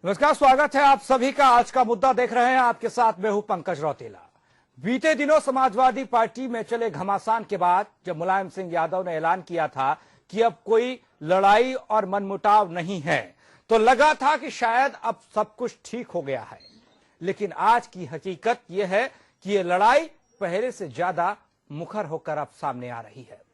नमस्कार, स्वागत है आप सभी का। आज का मुद्दा देख रहे हैं, आपके साथ मैं हूं पंकज रौतेला। बीते दिनों समाजवादी पार्टी में चले घमासान के बाद जब मुलायम सिंह यादव ने ऐलान किया था कि अब कोई लड़ाई और मनमुटाव नहीं है, तो लगा था कि शायद अब सब कुछ ठीक हो गया है। लेकिन आज की हकीकत यह है कि यह लड़ाई पहले से ज्यादा मुखर होकर अब सामने आ रही है।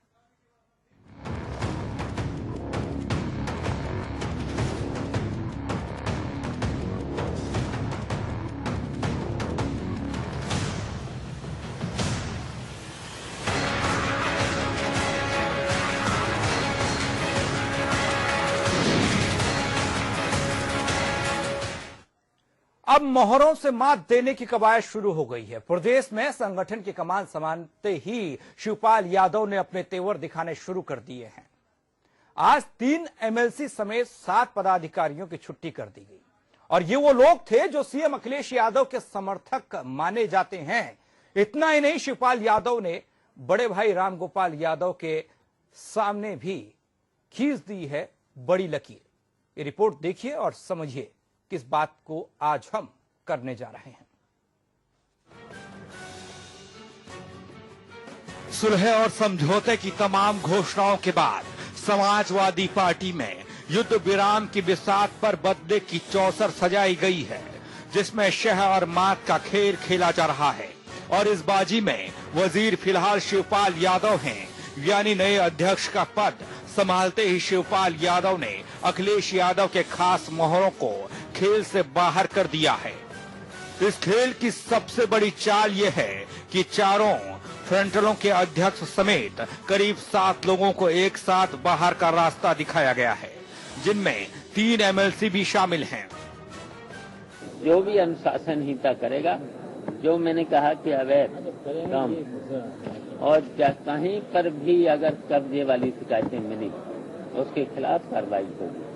अब मोहरों से मात देने की कवायद शुरू हो गई है। प्रदेश में संगठन की कमान संभालते ही शिवपाल यादव ने अपने तेवर दिखाने शुरू कर दिए हैं। आज 3 एमएलसी समेत 7 पदाधिकारियों की छुट्टी कर दी गई और ये वो लोग थे जो सीएम अखिलेश यादव के समर्थक माने जाते हैं। इतना ही नहीं, शिवपाल यादव ने बड़े भाई रामगोपाल यादव के सामने भी खींच दी है बड़ी लकीर। ये रिपोर्ट देखिए और समझिए किस बात को आज हम करने जा रहे हैं। सुलह और समझौते की तमाम घोषणाओं के बाद समाजवादी पार्टी में युद्ध विराम की बिसात पर बदले की चौसर सजाई गई है, जिसमें शह और मात का खेल खेला जा रहा है। और इस बाजी में वजीर फिलहाल शिवपाल यादव हैं, यानी नए अध्यक्ष का पद संभालते ही शिवपाल यादव ने अखिलेश यादव के खास मोहरों को खेल से बाहर कर दिया है। इस खेल की सबसे बड़ी चाल यह है कि चारों फ्रंटलों के अध्यक्ष समेत करीब 7 लोगों को एक साथ बाहर का रास्ता दिखाया गया है, जिनमें 3 एमएलसी भी शामिल हैं। जो भी अनुशासनहीनता करेगा, जो मैंने कहा कि अवैध काम और कहीं पर भी अगर कब्जे वाली शिकायतें मिली उसके खिलाफ कार्रवाई होगी।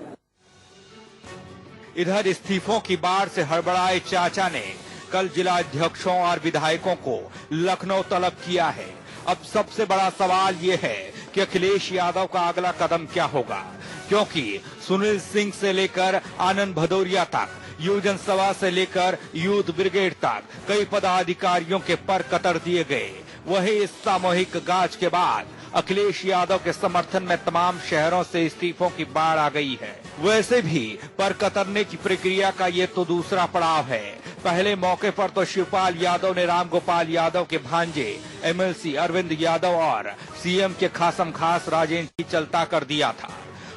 इधर इस्तीफों की बाढ़ से हड़बड़ाए चाचा ने कल जिला अध्यक्षों और विधायकों को लखनऊ तलब किया है। अब सबसे बड़ा सवाल ये है कि अखिलेश यादव का अगला कदम क्या होगा, क्योंकि सुनील सिंह से लेकर आनंद भदौरिया तक, युवजन सभा से लेकर यूथ ब्रिगेड तक कई पदाधिकारियों के पर कतर दिए गए। वही इस सामूहिक गाज के बाद अखिलेश यादव के समर्थन में तमाम शहरों से इस्तीफों की बाढ़ आ गई है। वैसे भी पर कतरने की प्रक्रिया का ये तो दूसरा पड़ाव है। पहले मौके पर तो शिवपाल यादव ने रामगोपाल यादव के भांजे एमएलसी अरविंद यादव और सीएम के खासम खास राजेंद्र की चलता कर दिया था।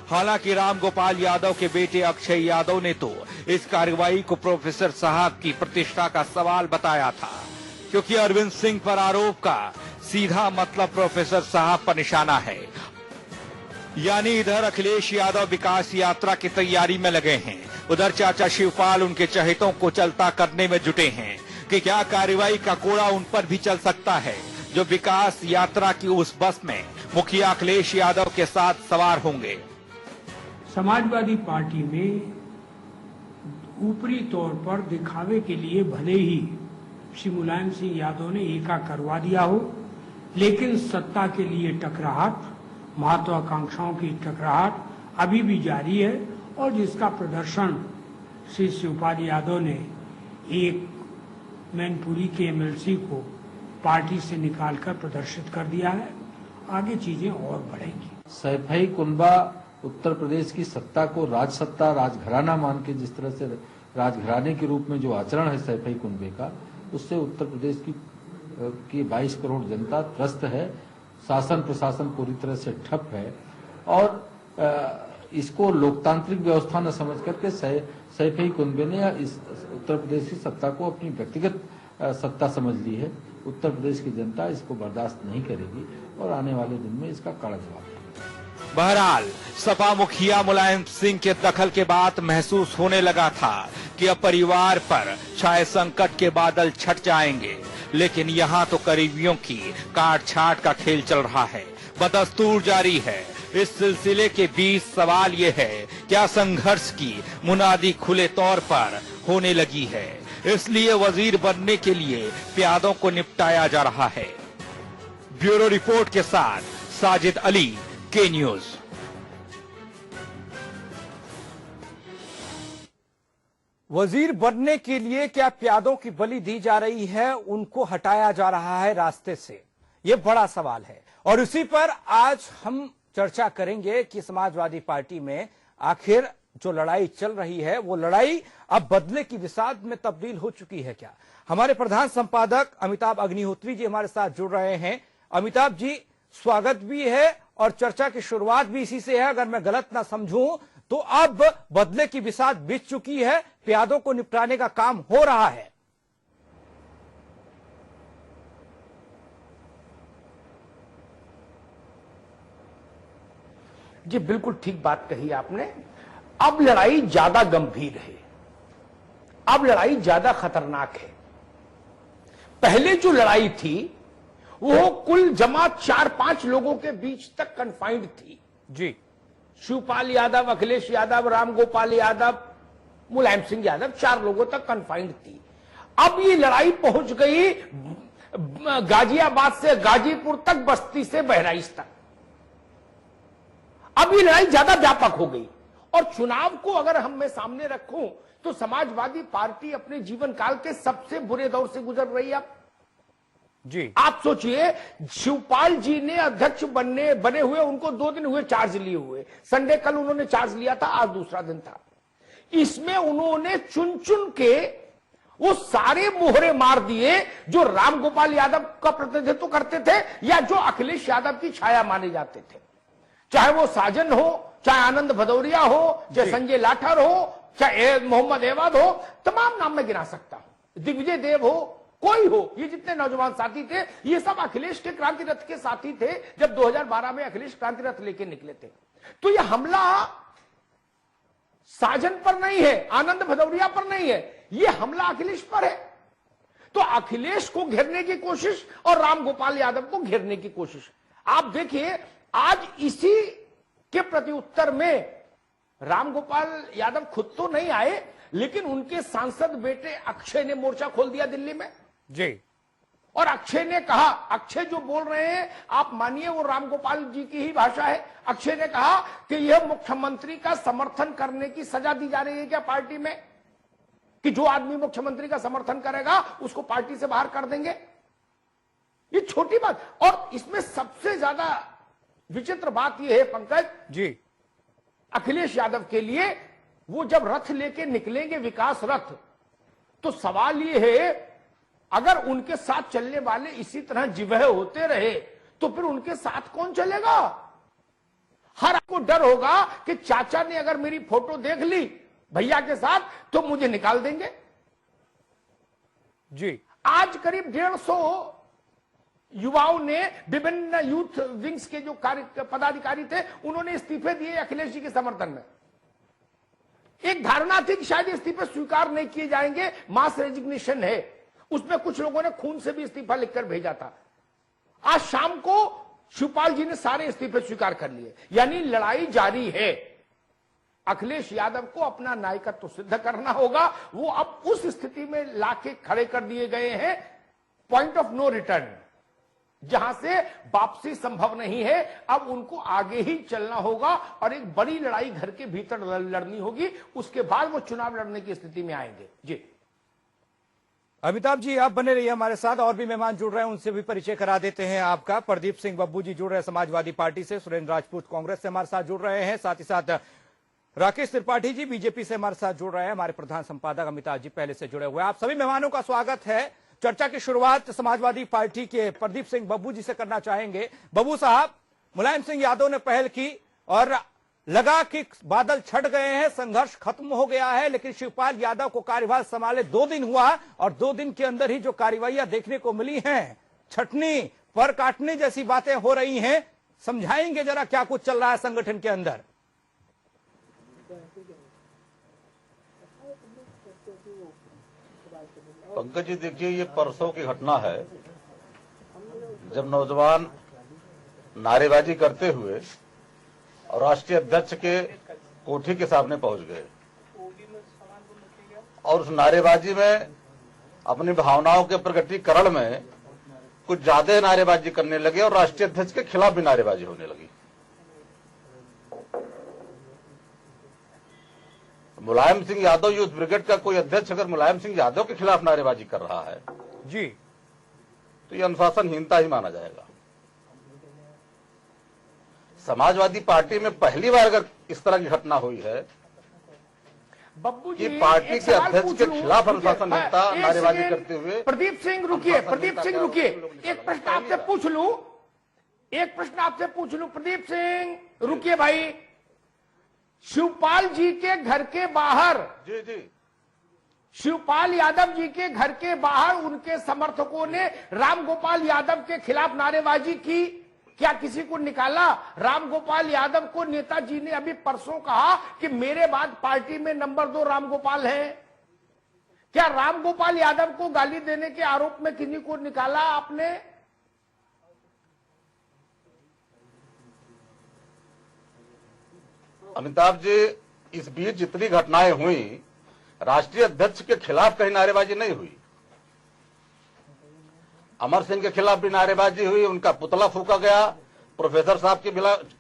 हालांकि रामगोपाल यादव के बेटे अक्षय यादव ने तो इस कार्रवाई को प्रोफेसर साहब की प्रतिष्ठा का सवाल बताया था, क्योंकि अरविंद सिंह पर आरोप का सीधा मतलब प्रोफेसर साहब पर निशाना है। यानी इधर अखिलेश यादव विकास यात्रा की तैयारी में लगे हैं, उधर चाचा शिवपाल उनके चहेतों को चलता करने में जुटे हैं कि क्या कार्रवाई का कोड़ा उन पर भी चल सकता है, जो विकास यात्रा की उस बस में मुखिया अखिलेश यादव के साथ सवार होंगे। समाजवादी पार्टी में ऊपरी तौर पर दिखावे के लिए भले ही श्री मुलायम सिंह यादव ने एका करवा दिया हो, लेकिन सत्ता के लिए टकराहट, महत्वाकांक्षाओं की टकराहट अभी भी जारी है और जिसका प्रदर्शन श्री शिवपाल यादव ने एक मैनपुरी के एमएलसी को पार्टी से निकालकर प्रदर्शित कर दिया है। आगे चीजें और बढ़ेंगी। सैफई कुनबा उत्तर प्रदेश की सत्ता को राजसत्ता, राजघराना मान के जिस तरह से राजघराने के रूप में जो आचरण है सैफई कुनबे का, उससे उत्तर प्रदेश की 22 करोड़ जनता त्रस्त है। शासन प्रशासन पूरी तरह से ठप है और इसको लोकतांत्रिक व्यवस्था न समझ करके सैफई कुनबे ने इस उत्तर प्रदेश की सत्ता को अपनी व्यक्तिगत सत्ता समझ ली है। उत्तर प्रदेश की जनता इसको बर्दाश्त नहीं करेगी और आने वाले दिन में इसका कड़ा जवाब देगी। बहरहाल सपा मुखिया मुलायम सिंह के दखल के बाद महसूस होने लगा था कि अब परिवार पर छाए संकट के बादल छट जाएंगे, लेकिन यहाँ तो करीबियों की काट छाट का खेल चल रहा है, बदस्तूर जारी है। इस सिलसिले के बीच सवाल ये है, क्या संघर्ष की मुनादी खुले तौर पर होने लगी है, इसलिए वजीर बनने के लिए प्यादों को निपटाया जा रहा है। ब्यूरो रिपोर्ट के साथ साजिद अली, के न्यूज। वजीर बनने के लिए क्या प्यादों की बलि दी जा रही है, उनको हटाया जा रहा है रास्ते से? यह बड़ा सवाल है और इसी पर आज हम चर्चा करेंगे कि समाजवादी पार्टी में आखिर जो लड़ाई चल रही है वो लड़ाई अब बदले की विषाद में तब्दील हो चुकी है क्या? हमारे प्रधान संपादक अमिताभ अग्निहोत्री जी हमारे साथ जुड़ रहे हैं। अमिताभ जी, स्वागत भी है और चर्चा की शुरुआत भी इसी से है। अगर मैं गलत ना समझूं तो अब बदले की विषाद बीत चुकी है, प्यादों को निपटाने का काम हो रहा है। जी बिल्कुल ठीक बात कही आपने। अब लड़ाई ज्यादा गंभीर है, अब लड़ाई ज्यादा खतरनाक है। पहले जो लड़ाई थी वो कुल जमा 4-5 लोगों के बीच तक कन्फाइंड थी जी। शिवपाल यादव, अखिलेश यादव, रामगोपाल यादव, मुलायम सिंह यादव, 4 लोगों तक कन्फाइंड थी। अब ये लड़ाई पहुंच गई गाजियाबाद से गाजीपुर तक, बस्ती से बहराइच तक। अब ये लड़ाई ज्यादा व्यापक हो गई और चुनाव को अगर हम मैं सामने रखूं तो समाजवादी पार्टी अपने जीवन काल के सबसे बुरे दौर से गुजर रही है जी। आप सोचिए, शिवपाल जी ने अध्यक्ष बने हुए उनको 2 दिन हुए चार्ज लिए हुए। संडे कल उन्होंने चार्ज लिया था, आज दूसरा दिन था। इसमें उन्होंने चुन चुन के वो सारे मोहरे मार दिए जो रामगोपाल यादव का प्रतिनिधित्व करते थे या जो अखिलेश यादव की छाया माने जाते थे। चाहे वो साजन हो, चाहे आनंद भदौरिया हो, चाहे संजय लाठर हो, चाहे मोहम्मद एवाद हो, तमाम नाम में गिना सकता हूं, दिग्विजय देव हो, कोई हो, ये जितने नौजवान साथी थे ये सब अखिलेश के क्रांति रथ के साथी थे जब 2012 में अखिलेश क्रांति रथ लेके निकले थे। तो ये हमला साजन पर नहीं है, आनंद भदौरिया पर नहीं है, ये हमला अखिलेश पर है। तो अखिलेश को घेरने की कोशिश और रामगोपाल यादव को घेरने की कोशिश। आप देखिए, आज इसी के प्रति उत्तर में रामगोपाल यादव खुद तो नहीं आए, लेकिन उनके सांसद बेटे अक्षय ने मोर्चा खोल दिया दिल्ली में जी। और अक्षय ने कहा, अक्षय जो बोल रहे हैं आप मानिए वो रामगोपाल जी की ही भाषा है। अक्षय ने कहा कि यह मुख्यमंत्री का समर्थन करने की सजा दी जा रही है क्या पार्टी में, कि जो आदमी मुख्यमंत्री का समर्थन करेगा उसको पार्टी से बाहर कर देंगे। ये छोटी बात, और इसमें सबसे ज्यादा विचित्र बात यह है पंकज जी, अखिलेश यादव के लिए, वो जब रथ लेके निकलेंगे विकास रथ, तो सवाल यह है अगर उनके साथ चलने वाले इसी तरह जिवह होते रहे तो फिर उनके साथ कौन चलेगा? हर आपको डर होगा कि चाचा ने अगर मेरी फोटो देख ली भैया के साथ तो मुझे निकाल देंगे जी। आज करीब 150 युवाओं ने, विभिन्न यूथ विंग्स के जो पदाधिकारी थे, उन्होंने इस्तीफे दिए अखिलेश जी के समर्थन में। एक धारणा थी कि शायद इस्तीफे स्वीकार नहीं किए जाएंगे, मास रेजिग्नेशन है। उसमें कुछ लोगों ने खून से भी इस्तीफा लिखकर भेजा था। आज शाम को शिवपाल जी ने सारे इस्तीफे स्वीकार कर लिए, यानी लड़ाई जारी है। अखिलेश यादव को अपना नायकत्व सिद्ध करना होगा। वो अब उस स्थिति में लाके खड़े कर दिए गए हैं, पॉइंट ऑफ नो रिटर्न, जहां से वापसी संभव नहीं है। अब उनको आगे ही चलना होगा और एक बड़ी लड़ाई घर के भीतर लड़नी होगी। उसके बाद वो चुनाव लड़ने की स्थिति में आएंगे। जी अमिताभ जी, आप बने रहिए हमारे साथ। और भी मेहमान जुड़ रहे हैं, उनसे भी परिचय करा देते हैं आपका। प्रदीप सिंह बब्बू जी जुड़ रहे हैं समाजवादी पार्टी से, सुरेंद्र राजपूत कांग्रेस से हमारे साथ जुड़ रहे हैं, साथ ही साथ राकेश त्रिपाठी जी बीजेपी से हमारे साथ जुड़ रहे हैं। हमारे प्रधान संपादक अमिताभ जी पहले से जुड़े हुए हैं। आप सभी मेहमानों का स्वागत है। चर्चा की शुरुआत समाजवादी पार्टी के प्रदीप सिंह बब्बू जी से करना चाहेंगे। बब्बू साहब, मुलायम सिंह यादव ने पहल की और लगा कि बादल छट गए हैं, संघर्ष खत्म हो गया है, लेकिन शिवपाल यादव को कार्यभार संभाले 2 दिन हुआ और 2 दिन के अंदर ही जो कार्रवाइयां देखने को मिली हैं, छटनी पर काटने जैसी बातें हो रही हैं। समझाएंगे जरा क्या कुछ चल रहा है संगठन के अंदर? पंकज जी, देखिए, ये परसों की घटना है जब नौजवान नारेबाजी करते हुए और राष्ट्रीय अध्यक्ष के कोठी के सामने पहुंच गए और उस नारेबाजी में अपनी भावनाओं के प्रकटीकरण में कुछ ज्यादा नारेबाजी करने लगे और राष्ट्रीय अध्यक्ष के खिलाफ भी नारेबाजी होने लगी। मुलायम सिंह यादव यूथ ब्रिगेड का कोई अध्यक्ष अगर मुलायम सिंह यादव के खिलाफ नारेबाजी कर रहा है जी, तो ये अनुशासनहीनता ही माना जाएगा। समाजवादी पार्टी में पहली बार अगर इस तरह की घटना हुई है बब्बू जी, कि पार्टी एक के सवाल अध्यक्ष पूछ के लूं? खिलाफ रुकिए, अनुशासनहीनता एक नारेबाजी सेकंड, करते हुए प्रदीप सिंह रुकिए, प्रदीप सिंह रुकिए, एक प्रश्न आपसे पूछ लूं, एक प्रश्न आपसे पूछ लूं, प्रदीप सिंह रुकिए भाई। शिवपाल जी के घर के बाहर, जी जी, शिवपाल यादव जी के घर के बाहर उनके समर्थकों ने रामगोपाल यादव के खिलाफ नारेबाजी की। क्या किसी को निकाला? रामगोपाल यादव को नेताजी ने अभी परसों कहा कि मेरे बाद पार्टी में नंबर 2 रामगोपाल है। क्या रामगोपाल यादव को गाली देने के आरोप में किसी को निकाला आपने? अमिताभ जी, इस बीच जितनी घटनाएं हुई, राष्ट्रीय अध्यक्ष के खिलाफ कहीं नारेबाजी नहीं हुई। अमर सिंह के खिलाफ भी नारेबाजी हुई, उनका पुतला फूका गया, प्रोफेसर साहब के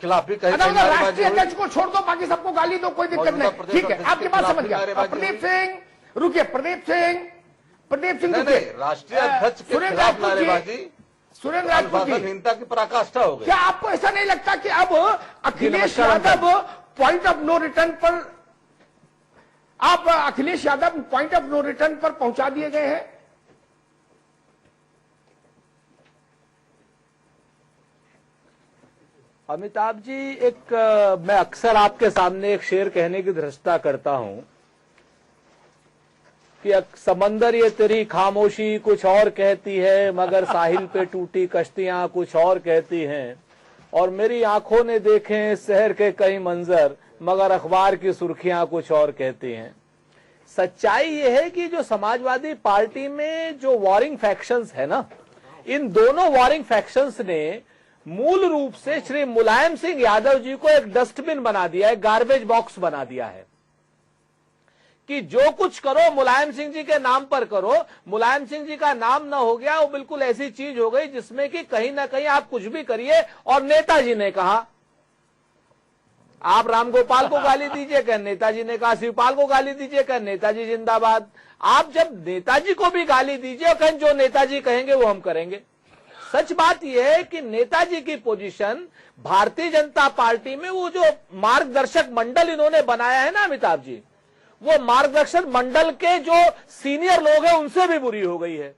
खिलाफ भी कहीं नारेबाजी राष्ट्रीय हुई। अध्यक्ष को छोड़ दो, बाकी सबको गाली दो, कोई दिक्कत नहीं। ठीक है, आपकी बात समझ गया। प्रदीप सिंह रुकिए, प्रदीप सिंह नहीं, राष्ट्रीय अध्यक्ष के खिलाफ नारेबाजी सुरेंद्र राजपूत जी, अनुशासनहीनता की पराकाष्ठा हो गई। क्या आपको ऐसा नहीं लगता कि अब Akhilesh Yadav point of no return पर, आप Akhilesh Yadav point of no return पर पहुंचा दिए गए हैं? अमिताभ जी, मैं अक्सर आपके सामने एक शेर कहने की धृष्टता करता हूं कि समंदर ये तेरी खामोशी कुछ और कहती है, मगर साहिल पे टूटी कश्तियां कुछ और कहती हैं, और मेरी आंखों ने देखे शहर के कई मंजर, मगर अखबार की सुर्खियां कुछ और कहती हैं। सच्चाई ये है कि जो समाजवादी पार्टी में जो वॉरिंग फैक्शंस है ना, इन दोनों वॉरिंग फैक्शंस ने मूल रूप से श्री मुलायम सिंह यादव जी को एक डस्टबिन बना दिया है, गार्बेज बॉक्स बना दिया है कि जो कुछ करो मुलायम सिंह जी के नाम पर करो। मुलायम सिंह जी का नाम ना हो गया, वो बिल्कुल ऐसी चीज हो गई जिसमें कि कहीं ना कहीं आप कुछ भी करिए। और नेताजी ने कहा आप रामगोपाल को गाली दीजिए, कह नेताजी ने कहा शिवपाल को गाली दीजिए, कह नेताजी जिंदाबाद। आप जब नेताजी को भी गाली दीजिए, कहें जो नेताजी कहेंगे वो हम करेंगे। सच बात यह है कि नेताजी की पोजीशन भारतीय जनता पार्टी में, वो जो मार्गदर्शक मंडल इन्होंने बनाया है ना अमिताभ जी, वो मार्गदर्शक मंडल के जो सीनियर लोग हैं उनसे भी बुरी हो गई है।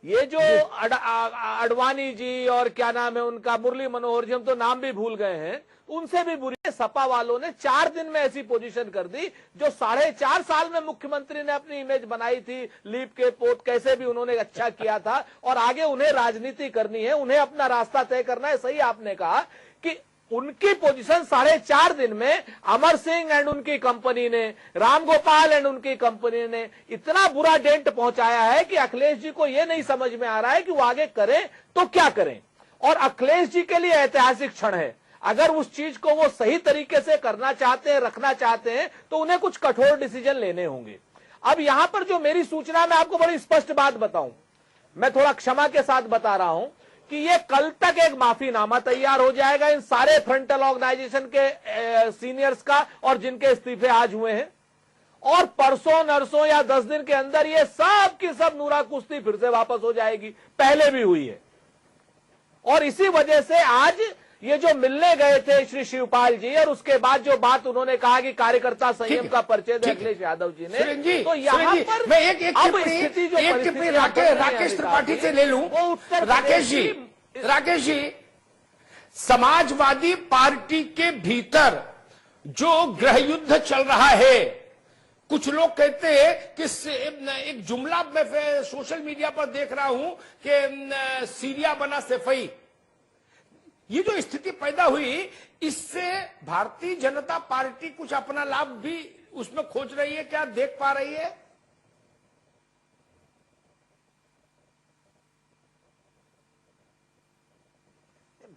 ये जो अडवाणी जी और क्या नाम है उनका, मुरली मनोहर जी, हम तो नाम भी भूल गए हैं, उनसे भी बुरी है। सपा वालों ने 4 दिन में ऐसी पोजीशन कर दी, जो 4.5 साल में मुख्यमंत्री ने अपनी इमेज बनाई थी, लीप के पोत कैसे भी उन्होंने अच्छा किया था, और आगे उन्हें राजनीति करनी है, उन्हें अपना रास्ता तय करना है। सही आपने कहा कि उनकी पोजीशन 4.5 दिन में अमर सिंह एंड उनकी कंपनी ने, रामगोपाल एंड उनकी कंपनी ने इतना बुरा डेंट पहुंचाया है कि अखिलेश जी को यह नहीं समझ में आ रहा है कि वो आगे करें तो क्या करें। और अखिलेश जी के लिए ऐतिहासिक क्षण है। अगर उस चीज को वो सही तरीके से करना चाहते हैं, रखना चाहते हैं, तो उन्हें कुछ कठोर डिसीजन लेने होंगे। अब यहां पर जो मेरी सूचना, मैं आपको बड़ी स्पष्ट बात बताऊं, मैं थोड़ा क्षमा के साथ बता रहा हूं कि ये कल तक एक माफीनामा तैयार हो जाएगा इन सारे फ्रंटल ऑर्गेनाइजेशन के सीनियर्स का, और जिनके इस्तीफे आज हुए हैं, और परसों नरसों या 10 दिन के अंदर ये सब की सब नूरा कुश्ती फिर से वापस हो जाएगी, पहले भी हुई है। और इसी वजह से आज ये जो मिलने गए थे श्री शिवपाल जी, और उसके बाद जो बात उन्होंने कहा कि कार्यकर्ता संयम का परिचय दे अखिलेश यादव जी ने, तो यहाँ पर मैं एक टिप्पणी राकेश त्रिपाठी से ले लूं। राकेश जी, समाजवादी पार्टी के भीतर जो गृह युद्ध चल रहा है, कुछ लोग कहते हैं कि एक जुमला मैं सोशल मीडिया पर देख रहा हूं कि सीरिया बना सफाई, ये जो स्थिति पैदा हुई, इससे भारतीय जनता पार्टी कुछ अपना लाभ भी उसमें खोज रही है, क्या देख पा रही है?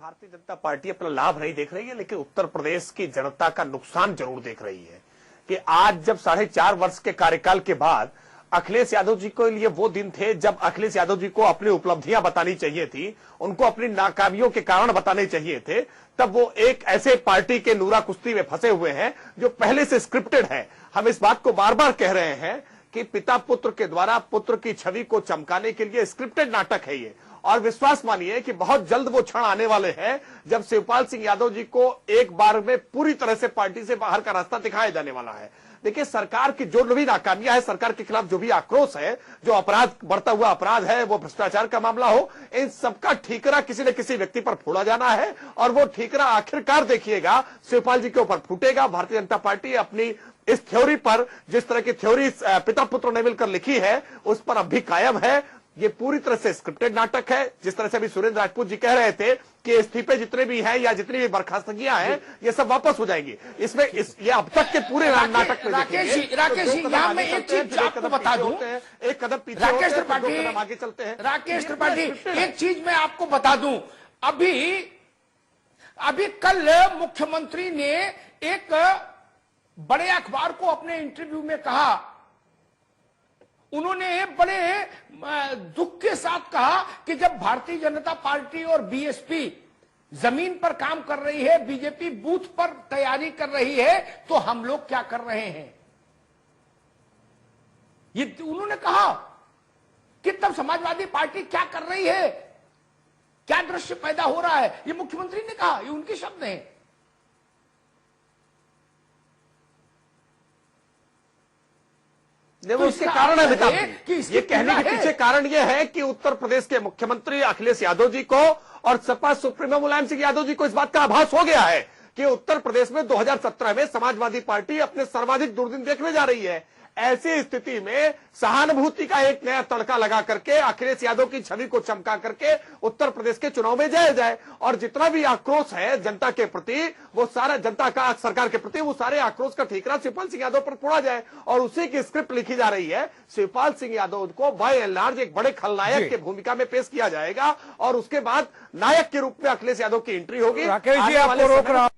भारतीय जनता पार्टी अपना लाभ नहीं देख रही है, लेकिन उत्तर प्रदेश की जनता का नुकसान जरूर देख रही है कि आज जब 4.5 वर्ष के कार्यकाल के बाद अखिलेश यादव जी के लिए वो दिन थे जब अखिलेश यादव जी को अपनी उपलब्धियां बतानी चाहिए थी, उनको अपनी नाकामियों के कारण बताने चाहिए थे। तब वो एक ऐसे पार्टी के नूरा कुश्ती में फंसे हुए हैं जो पहले से स्क्रिप्टेड है। हम इस बात को बार बार कह रहे हैं कि पिता पुत्र के द्वारा पुत्र की छवि को चमकाने के लिए स्क्रिप्टेड नाटक है ये, और विश्वास मानिए कि बहुत जल्द वो क्षण आने वाले हैं जब शिवपाल सिंह यादव जी को एक बार में पूरी तरह से पार्टी से बाहर का रास्ता दिखाया जाने वाला है। देखिए, सरकार की जो भी नाकामियां है, सरकार के खिलाफ जो भी आक्रोश है, जो अपराध, बढ़ता हुआ अपराध है, वो भ्रष्टाचार का मामला हो, इन सबका ठीकरा किसी न किसी व्यक्ति पर फोड़ा जाना है, और वो ठीकरा आखिरकार देखिएगा शिवपाल जी के ऊपर फूटेगा। भारतीय जनता पार्टी अपनी इस थ्योरी पर, जिस तरह की थ्योरी पिता पुत्र ने मिलकर लिखी है, उस पर अब भी कायम है। ये पूरी तरह से स्क्रिप्टेड नाटक है। जिस तरह से अभी सुरेंद्र राजपूत जी कह रहे थे कि इस्तीफे जितने भी हैं या जितनी भी बर्खास्तगियां हैं, ये सब वापस हो जाएंगी। इसमें ये अब तक के पूरे नाटक में राकेश जी, यहाँ मैं एक चीज आपको बता दूं, एक कदम पीछे राकेश त्रिपाठी, आगे चलते हैं। राकेश त्रिपाठी, एक चीज मैं आपको बता दूं, अभी कल मुख्यमंत्री ने एक बड़े अखबार को अपने इंटरव्यू में कहा, उन्होंने बड़े दुख के साथ कहा कि जब भारतीय जनता पार्टी और बीएसपी जमीन पर काम कर रही है, बीजेपी बूथ पर तैयारी कर रही है, तो हम लोग क्या कर रहे हैं। ये उन्होंने कहा कि तब समाजवादी पार्टी क्या कर रही है, क्या दृश्य पैदा हो रहा है। ये मुख्यमंत्री ने कहा, ये उनके शब्द हैं। उसके कारण है कि ये कहने के पीछे कारण ये है कि उत्तर प्रदेश के मुख्यमंत्री अखिलेश यादव जी को और सपा सुप्रीमो मुलायम सिंह यादव जी को इस बात का आभास हो गया है कि उत्तर प्रदेश में 2017 में समाजवादी पार्टी अपने सर्वाधिक दुर्दिन देखने जा रही है। ऐसी स्थिति में सहानुभूति का एक नया तड़का लगा करके अखिलेश यादव की छवि को चमका करके उत्तर प्रदेश के चुनाव में जाया जाए, और जितना भी आक्रोश है जनता के प्रति, वो सारा जनता का सरकार के प्रति, वो सारे आक्रोश का ठीकरा शिवपाल सिंह यादव पर फोड़ा जाए। और उसी की स्क्रिप्ट लिखी जा रही है। शिवपाल सिंह यादव को बाय एंड लार्ज एक बड़े खलनायक की भूमिका में पेश किया जाएगा, और उसके बाद नायक के रूप में अखिलेश यादव की एंट्री होगी। राकेश जी, आपको रोक रहा हूं।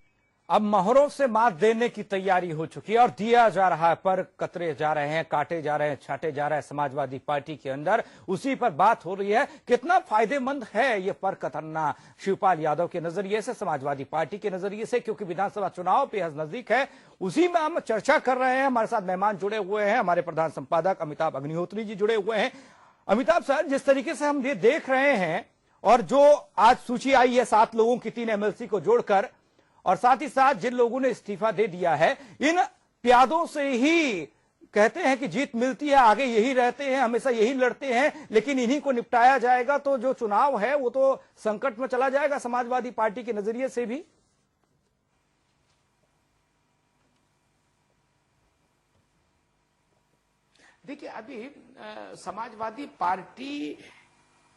अब मोहरों से मात देने की तैयारी हो चुकी है और दिया जा रहा है, पर कतरे जा रहे हैं, काटे जा रहे हैं, छाटे जा रहे हैं समाजवादी पार्टी के अंदर। उसी पर बात हो रही है, कितना फायदेमंद है ये पर कतरना शिवपाल यादव के नजरिए से, समाजवादी पार्टी के नजरिए से, क्योंकि विधानसभा चुनाव बेहद नजदीक है। उसी में हम चर्चा कर रहे हैं। हमारे साथ मेहमान जुड़े हुए हैं, हमारे प्रधान संपादक अमिताभ अग्निहोत्री जी जुड़े हुए हैं। अमिताभ सर, जिस तरीके से हम ये देख रहे हैं, और जो आज सूची आई है 7 लोगों की 3 एमएलसी को जोड़कर, और साथ ही साथ जिन लोगों ने इस्तीफा दे दिया है, इन प्यादों से ही कहते हैं कि जीत मिलती है, आगे यही रहते हैं, हमेशा यही लड़ते हैं, लेकिन इन्हीं को निपटाया जाएगा तो जो चुनाव है वो तो संकट में चला जाएगा समाजवादी पार्टी के नजरिए से भी। देखिए, अभी समाजवादी पार्टी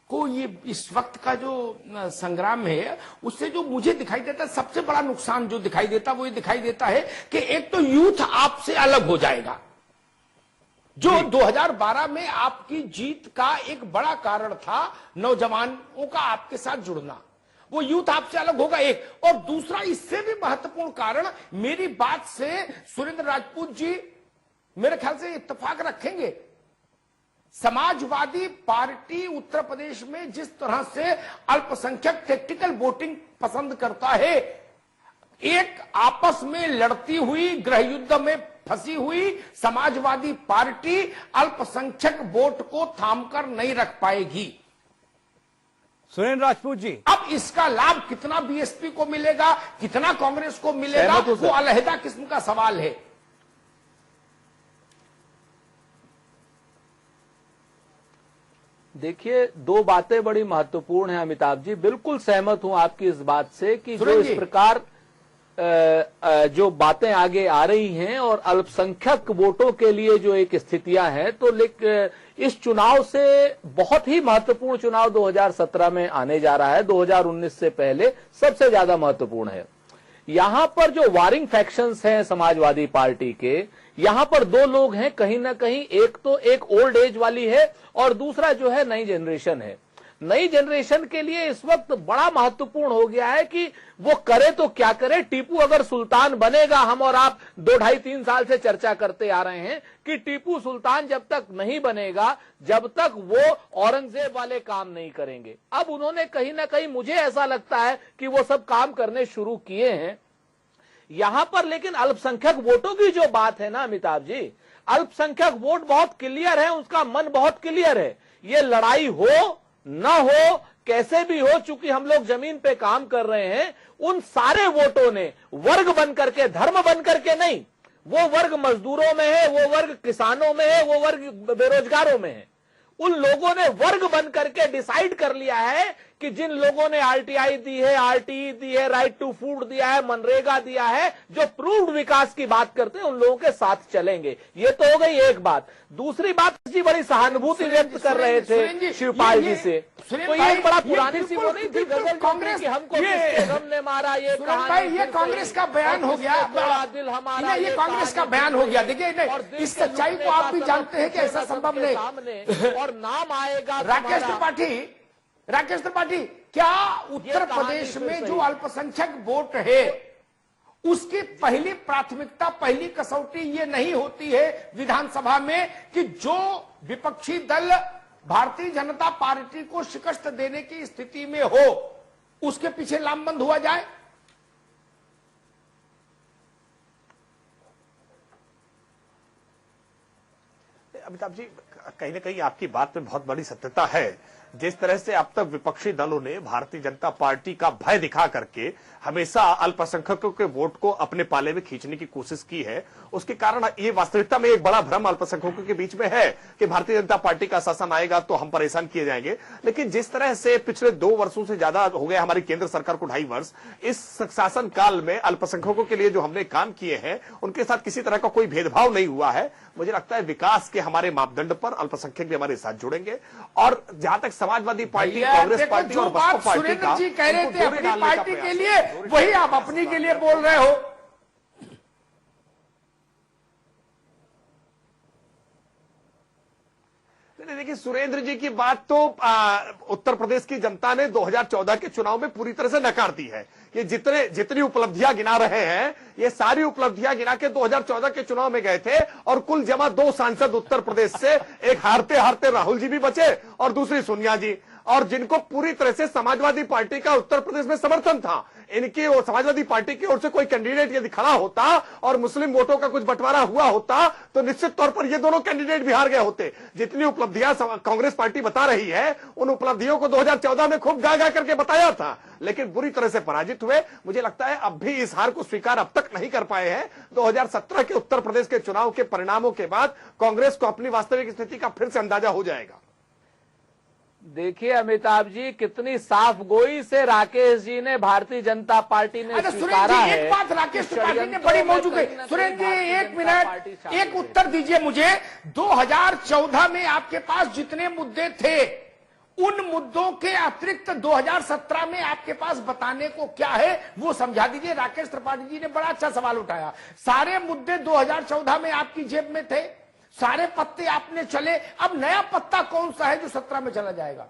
को ये इस वक्त का जो संग्राम है, उससे जो मुझे दिखाई देता है, सबसे बड़ा नुकसान जो दिखाई देता वो ये दिखाई देता है कि एक तो यूथ आपसे अलग हो जाएगा। जो 2012 में आपकी जीत का एक बड़ा कारण था नौजवानों का आपके साथ जुड़ना, वो यूथ आपसे अलग होगा एक। और दूसरा, इससे भी महत्वपूर्ण कारण, मेरी बात से सुरेंद्र राजपूत जी मेरे ख्याल से इत्तेफाक रखेंगे, समाजवादी पार्टी उत्तर प्रदेश में जिस तरह से अल्पसंख्यक टैक्टिकल वोटिंग पसंद करता है, एक आपस में लड़ती हुई, गृह युद्ध में फंसी हुई समाजवादी पार्टी अल्पसंख्यक वोट को थामकर नहीं रख पाएगी। सुरेंद्र राजपूत जी, अब इसका लाभ कितना बीएसपी को मिलेगा, कितना कांग्रेस को मिलेगा, वो अलहदा किस्म का सवाल है। देखिए, 2 बातें बड़ी महत्वपूर्ण हैं अमिताभ जी। बिल्कुल सहमत हूं आपकी इस बात से कि जो इस प्रकार जो बातें आगे आ रही हैं और अल्पसंख्यक वोटों के लिए जो एक स्थितियां हैं, तो इस चुनाव से बहुत ही महत्वपूर्ण चुनाव 2017 में आने जा रहा है, 2019 से पहले सबसे ज्यादा महत्वपूर्ण है। यहां पर जो वारिंग फैक्शंस हैं समाजवादी पार्टी के, यहां पर 2 लोग हैं कहीं ना कहीं, एक तो एक ओल्ड एज वाली है और दूसरा जो है नई जनरेशन है। नई जनरेशन के लिए इस वक्त बड़ा महत्वपूर्ण हो गया है कि वो करे तो क्या करे। टीपू अगर सुल्तान बनेगा, हम और आप 2, 2.5, 3 साल से चर्चा करते आ रहे हैं कि टीपू सुल्तान जब तक नहीं बनेगा, जब तक वो औरंगजेब वाले काम नहीं करेंगे। अब उन्होंने कहीं ना कहीं, मुझे ऐसा लगता है कि वो सब काम करने शुरू किए हैं यहां पर। लेकिन अल्पसंख्यक वोटों की जो बात है ना अमिताभ जी, अल्पसंख्यक वोट बहुत क्लियर है, उसका मन बहुत क्लियर है। ये लड़ाई हो ना हो, कैसे भी हो, चूंकि हम लोग जमीन पे काम कर रहे हैं, उन सारे वोटों ने वर्ग बन करके, धर्म बन करके नहीं, वो वर्ग मजदूरों में है, वो वर्ग किसानों में है, वो वर्ग बेरोजगारों में है, उन लोगों ने वर्ग बन करके डिसाइड कर लिया है कि जिन लोगों ने आरटीआई दी है, आरटीई दी है, राइट टू फूड दिया है, मनरेगा दिया है, जो प्रूव्ड विकास की बात करते हैं, उन लोगों के साथ चलेंगे। ये तो हो गई एक बात। दूसरी बात, जी बड़ी सहानुभूति व्यक्त कर रहे थे शिवपाल जी से, तो ये एक बड़ा पुरानी सी वो नहीं थी गजल कांग्रेस की, हमको हमने मारा, ये भाई ये कांग्रेस का बयान हो गया, दिल हमारा, ये कांग्रेस का बयान हो गया। देखिए इस सच्चाई को आप भी जानते हैं कि ऐसा संभव नहीं, और नाम आएगा राकेश त्रिपाठी, क्या उत्तर प्रदेश में जो अल्पसंख्यक वोट है उसकी पहली प्राथमिकता, पहली कसौटी ये नहीं होती है विधानसभा में कि जो विपक्षी दल भारतीय जनता पार्टी को शिकस्त देने की स्थिति में हो उसके पीछे लामबंद हुआ जाए? अमिताभ जी, कहीं ना कहीं आपकी बात में बहुत बड़ी सत्यता है। जिस तरह से अब तक विपक्षी दलों ने भारतीय जनता पार्टी का भय दिखा करके हमेशा अल्पसंख्यकों के वोट को अपने पाले में खींचने की कोशिश की है, उसके कारण ये वास्तविकता में एक बड़ा भ्रम अल्पसंख्यकों के बीच में है कि भारतीय जनता पार्टी का शासन आएगा तो हम परेशान किए जाएंगे। लेकिन जिस तरह से पिछले 2 वर्षों से ज्यादा हो गए हमारी केंद्र सरकार को, 2.5 वर्ष, इस शासन काल में अल्पसंख्यकों के लिए जो हमने काम किए हैं उनके साथ किसी तरह का कोई भेदभाव नहीं हुआ है। मुझे लगता है विकास के हमारे मापदंड पर अल्पसंख्यक भी हमारे साथ जुड़ेंगे। और जहां तक समाजवादी पार्टी, कांग्रेस पार्टी और बसपा पार्टी का, जी कह रहे थे अपनी पार्टी के लिए, वही आप अपनी के लिए बोल रहे हो। देखिए, सुरेंद्र जी की बात तो उत्तर प्रदेश की जनता ने 2014 के चुनाव में पूरी तरह से नकार दी है। ये जितनी उपलब्धियां गिना रहे हैं, ये सारी उपलब्धियां गिना के 2014 के चुनाव में गए थे और कुल जमा 2 सांसद उत्तर प्रदेश से, एक हारते हारते राहुल जी भी बचे और दूसरी सोनिया जी, और जिनको पूरी तरह से समाजवादी पार्टी का उत्तर प्रदेश में समर्थन था। इनकी और समाजवादी पार्टी की ओर से कोई कैंडिडेट यदि खड़ा होता और मुस्लिम वोटों का कुछ बंटवारा हुआ होता तो निश्चित तौर पर ये दोनों कैंडिडेट भी हार गए होते। जितनी उपलब्धियां कांग्रेस पार्टी बता रही है, उन उपलब्धियों को 2014 में खूब गा गा करके बताया था, लेकिन बुरी तरह से पराजित हुए। मुझे लगता है अब भी इस हार को स्वीकार अब तक नहीं कर पाए हैं। 2017 के उत्तर प्रदेश के चुनाव के परिणामों के बाद कांग्रेस को अपनी वास्तविक स्थिति का फिर से अंदाजा हो जाएगा। देखिए अमिताभ जी, कितनी साफ गोई से राकेश जी ने, भारतीय जनता पार्टी ने स्वीकारा है। एक बात राकेश त्रिपाठी ने बड़ी मौजूद है। सुरेंद्र जी, 1 मिनट, एक उत्तर दीजिए मुझे। 2014 में आपके पास जितने मुद्दे थे, उन मुद्दों के अतिरिक्त 2017 में आपके पास बताने को क्या है, वो समझा दीजिए। राकेश त्रिपाठी जी ने बड़ा अच्छा सवाल उठाया। सारे मुद्दे 2014 में आपकी जेब में थे, सारे पत्ते आपने चले, अब नया पत्ता कौन सा है जो 17 में चला जाएगा?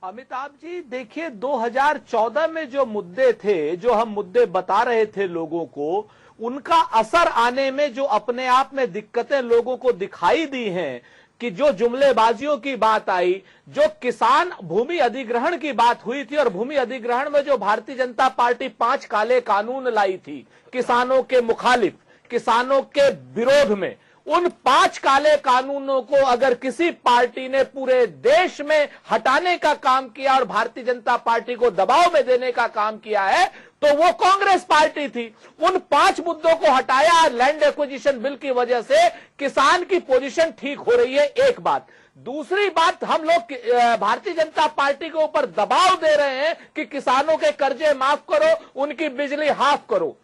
अमिताभ जी, देखिए 2014 में जो मुद्दे थे, जो हम मुद्दे बता रहे थे लोगों को, उनका असर आने में जो अपने आप में दिक्कतें लोगों को दिखाई दी हैं, कि जो जुमलेबाजियों की बात आई, जो किसान भूमि अधिग्रहण की बात हुई थी, और भूमि अधिग्रहण में जो भारतीय जनता पार्टी 5 काले कानून लाई थी किसानों के मुखालिफ, किसानों के विरोध में, उन 5 काले कानूनों को अगर किसी पार्टी ने पूरे देश में हटाने का काम किया और भारतीय जनता पार्टी को दबाव में देने का काम किया है, तो वो कांग्रेस पार्टी थी। उन 5 मुद्दों को हटाया। लैंड एक्विजिशन बिल की वजह से किसान की पोजीशन ठीक हो रही है, एक बात। दूसरी बात, हम लोग भारतीय जनता पार्टी के ऊपर दबाव दे रहे हैं कि किसानों के कर्जे माफ करो, उनकी बिजली हाफ करो।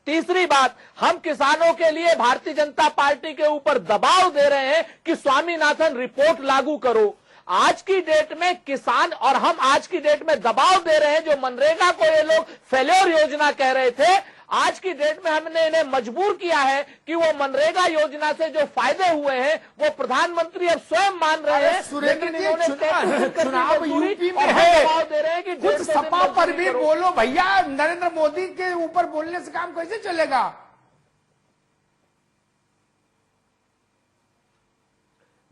तीसरी बात, हम किसानों के लिए भारतीय जनता पार्टी के ऊपर दबाव दे रहे हैं कि स्वामीनाथन रिपोर्ट लागू करो। आज की डेट में किसान, और हम आज की डेट में दबाव दे रहे हैं, जो मनरेगा को ये लोग फेल्योर योजना कह रहे थे, आज की डेट में हमने इन्हें मजबूर किया है कि वो मनरेगा योजना से जो फायदे हुए हैं वो प्रधानमंत्री अब स्वयं मान रहे हैं। सुरेंद्र जी, इन्होंने चुनाव यूपी में और है, दबाव दे रहे हैं कि कुछ 150 दिन सपा पर भी करो। बोलो भैया। नरेंद्र मोदी के ऊपर बोलने से काम कैसे चलेगा?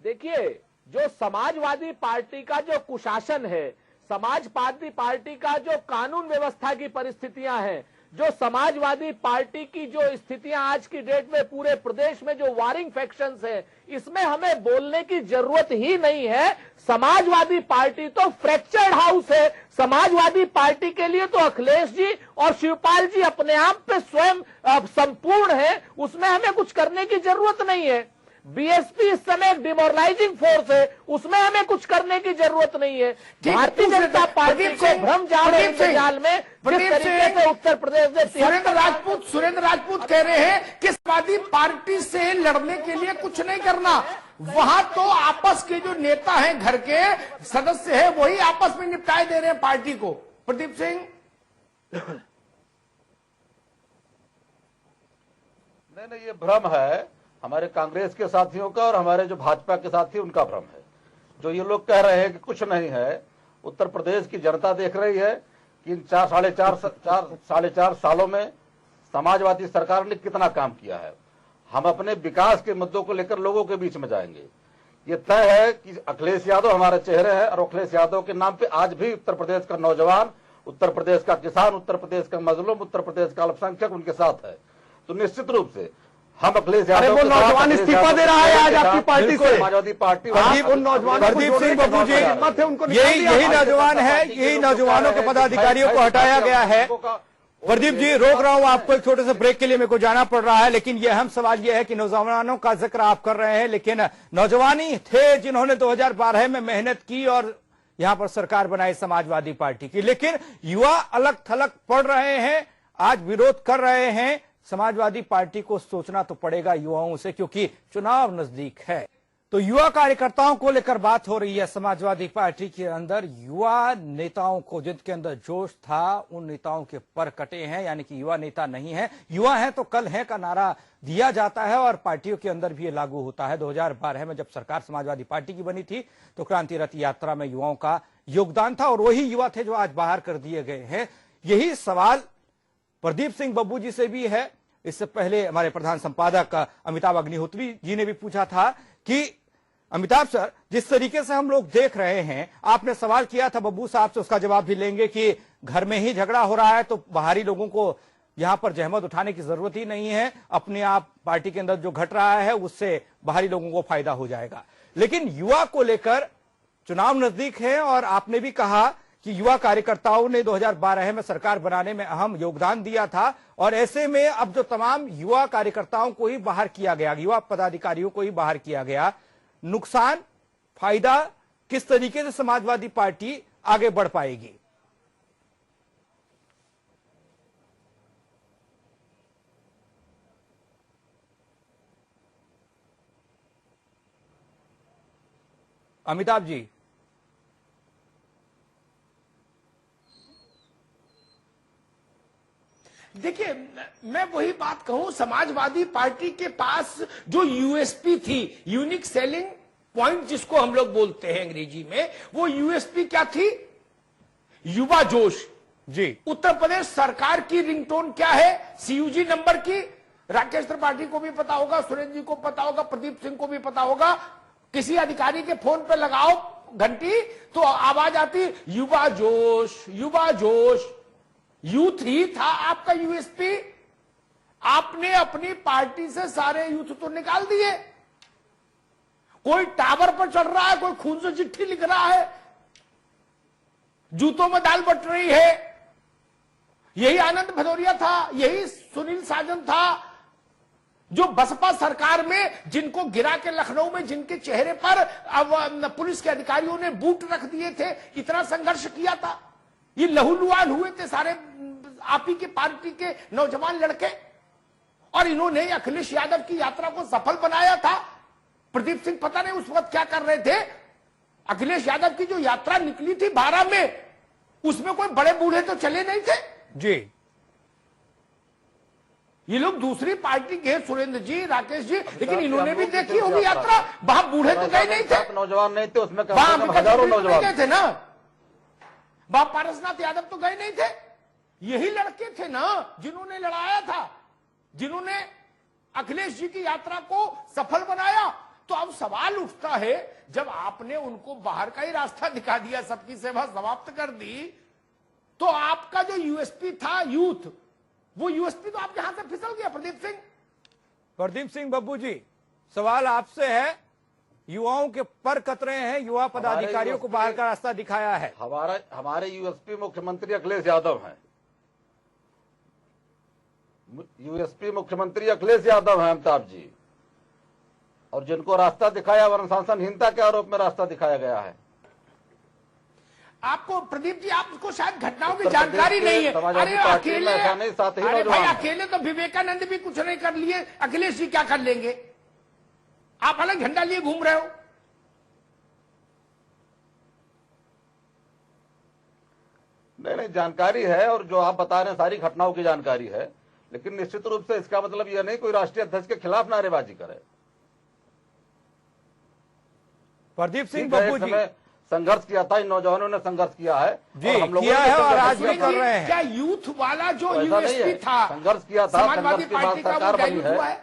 देखिए, जो समाजवादी पार्टी का जो कुशासन है, समाजवादी पार्टी का जो कानून व्यवस्था की परिस्थितियां हैं, जो समाजवादी पार्टी की जो स्थितियां आज की डेट में पूरे प्रदेश में जो वारिंग फैक्शंस है, इसमें हमें बोलने की जरूरत ही नहीं है। समाजवादी पार्टी तो फ्रैक्चर्ड हाउस है। समाजवादी पार्टी के लिए तो अखिलेश जी और शिवपाल जी अपने आप पे स्वयं संपूर्ण है, उसमें हमें कुछ करने की जरूरत नहीं है। बीएसपी इस समय एक डिमोरलाइजिंग फोर्स है, उसमें हमें कुछ करने की जरूरत नहीं है। भारतीय जनता पार्टी को भ्रम जाल में जिस तरीके से उत्तर प्रदेश में सुरेंद्र राजपूत कह रहे हैं कि समाजवादी पार्टी से लड़ने के लिए कुछ नहीं करना, वहां तो आपस के जो नेता हैं, घर के सदस्य हैं, वही आपस में निपटाए दे रहे हैं पार्टी को। प्रदीप सिंह, नहीं, ये भ्रम है हमारे कांग्रेस के साथियों का और हमारे जो भाजपा के साथी उनका भ्रम है। जो ये लोग कह रहे हैं कि कुछ नहीं है, उत्तर प्रदेश की जनता देख रही है कि इन साढ़े चार सालों में समाजवादी सरकार ने कितना काम किया है। हम अपने विकास के मुद्दों को लेकर लोगों के बीच में जाएंगे। ये तय है कि अखिलेश यादव हमारे चेहरे हैं और अखिलेश यादव के नाम पे आज भी उत्तर प्रदेश का नौजवान, उत्तर प्रदेश का किसान, उत्तर प्रदेश का मजलूम, उत्तर प्रदेश का अल्पसंख्यक उनके साथ है। तो निश्चित रूप से हम अखिलेश यादव, वो नौजवान इस्तीफा दे रहा है आज आपकी पार्टी से, समाजवादी पार्टी। प्रदीप सिंह बब्बू जी, यही नौजवान है, यही नौजवानों के पदाधिकारियों को हटाया गया है। प्रदीप जी, रोक रहा हूं आपको, एक छोटे से ब्रेक के लिए मेरे को जाना पड़ रहा है, लेकिन यह अहम सवाल यह है कि नौजवानों का जिक्र आप कर रहे हैं, लेकिन नौजवान ही थे जिन्होंने 2012 में मेहनत की और यहां पर सरकार बनाई समाजवादी पार्टी की। लेकिन युवा अलग थलग पड़ रहे हैं, आज विरोध कर रहे हैं। समाजवादी पार्टी को सोचना तो पड़ेगा युवाओं से, क्योंकि चुनाव नजदीक है। तो युवा कार्यकर्ताओं को लेकर बात हो रही है समाजवादी पार्टी के अंदर। युवा नेताओं को, जिनके अंदर जोश था, उन नेताओं के पर कटे हैं, यानी कि युवा नेता नहीं है। युवा है तो कल है का नारा दिया जाता है और पार्टियों के अंदर भी ये लागू होता है। 2012 में जब सरकार समाजवादी पार्टी की बनी थी तो क्रांति रथ यात्रा में युवाओं का योगदान था और वही युवा थे जो आज बाहर कर दिए गए हैं। यही सवाल प्रदीप सिंह बब्बू जी से भी है। इससे पहले हमारे प्रधान संपादक अमिताभ अग्निहोत्री जी ने भी पूछा था कि अमिताभ सर, जिस तरीके से हम लोग देख रहे हैं, आपने सवाल किया था बब्बू साहब से, उसका जवाब भी लेंगे कि घर में ही झगड़ा हो रहा है तो बाहरी लोगों को यहां पर जहमत उठाने की जरूरत ही नहीं है। अपने आप पार्टी के अंदर जो घट रहा है उससे बाहरी लोगों को फायदा हो जाएगा। लेकिन युवा को लेकर चुनाव नजदीक है और आपने भी कहा कि युवा कार्यकर्ताओं ने 2012 में सरकार बनाने में अहम योगदान दिया था और ऐसे में अब जो तमाम युवा कार्यकर्ताओं को ही बाहर किया गया, युवा पदाधिकारियों को ही बाहर किया गया, नुकसान फायदा किस तरीके से समाजवादी पार्टी आगे बढ़ पाएगी? अमिताभ जी, देखिए, मैं वही बात कहूं, समाजवादी पार्टी के पास जो यूएसपी थी, यूनिक सेलिंग पॉइंट जिसको हम लोग बोलते हैं अंग्रेजी में, वो यूएसपी क्या थी? युवा जोश जी। उत्तर प्रदेश सरकार की रिंगटोन क्या है? सीयूजी नंबर की। राकेश त्रिपाठी को भी पता होगा, सुरेंद्र जी को पता होगा, प्रदीप सिंह को भी पता होगा। किसी अधिकारी के फोन पे लगाओ घंटी तो आवाज आती, युवा जोश, युवा जोश। यूथ ही था आपका यूएसपी। आपने अपनी पार्टी से सारे यूथ तो निकाल दिए। कोई टावर पर चढ़ रहा है, कोई खून से चिट्ठी लिख रहा है, जूतों में दाल बट रही है। यही आनंद भदौरिया था, यही सुनील साजन था, जो बसपा सरकार में जिनको गिरा के लखनऊ में जिनके चेहरे पर पुलिस के अधिकारियों ने बूट रख दिए थे, इतना संघर्ष किया था। ये लहूलुहान हुए थे सारे आप ही के पार्टी के नौजवान लड़के, और इन्होंने अखिलेश यादव की यात्रा को सफल बनाया था। प्रदीप सिंह पता नहीं उस वक्त क्या कर रहे थे। अखिलेश यादव की जो यात्रा निकली थी 12 में, उसमें कोई बड़े बूढ़े तो चले नहीं थे जी। ये लोग दूसरी पार्टी के सुरेंद्र जी, राकेश जी, लेकिन इन्होंने भी देखी होगी यात्रा। वहां बूढ़े तो गए नहीं थे, नौजवान नहीं थे उसमें, वहां हजारों नौजवान गए थे ना, वहां पारसनाथ यादव तो गए नहीं थे। यही लड़के थे ना जिन्होंने लड़ाया था, जिन्होंने अखिलेश जी की यात्रा को सफल बनाया। तो अब सवाल उठता है, जब आपने उनको बाहर का ही रास्ता दिखा दिया, सबकी सेवा समाप्त कर दी, तो आपका जो यूएसपी था यूथ, वो यूएसपी तो आपके हाथ से फिसल गया। प्रदीप सिंह बब्बू जी, सवाल आपसे है, युवाओं के पर कतरे हैं, युवा पदाधिकारियों को बाहर का रास्ता दिखाया है। हमारे यूएसपी मुख्यमंत्री अखिलेश यादव हैं, यूएसपी मुख्यमंत्री अखिलेश यादव हैं अमिताभ जी, और जिनको रास्ता दिखाया वो अनुशासनहीनता के आरोप में रास्ता दिखाया गया है। आपको प्रदीप जी, आपको शायद घटनाओं की जानकारी नहीं है। अरे अकेले, अरे भाई अकेले तो विवेकानंद भी कुछ नहीं कर लिए, अखिलेश जी क्या कर लेंगे? आप अलग झंडा लिए घूम रहे हो। नहीं, जानकारी है, और जो आप बता रहे हैं सारी घटनाओं की जानकारी है, लेकिन निश्चित रूप से इसका मतलब यह नहीं कोई राष्ट्रीय अध्यक्ष के खिलाफ नारेबाजी करे। प्रदीप सिंह बब्बू जी, संघर्ष किया था, इन नौजवानों ने संघर्ष किया है जी, और हम लोग किया है और आज भी कर रहे हैं। क्या यूथ वाला जो यूएसपी था, संघर्ष किया था, समाजवादी पार्टी का, वो डाइल्यूट हुआ है?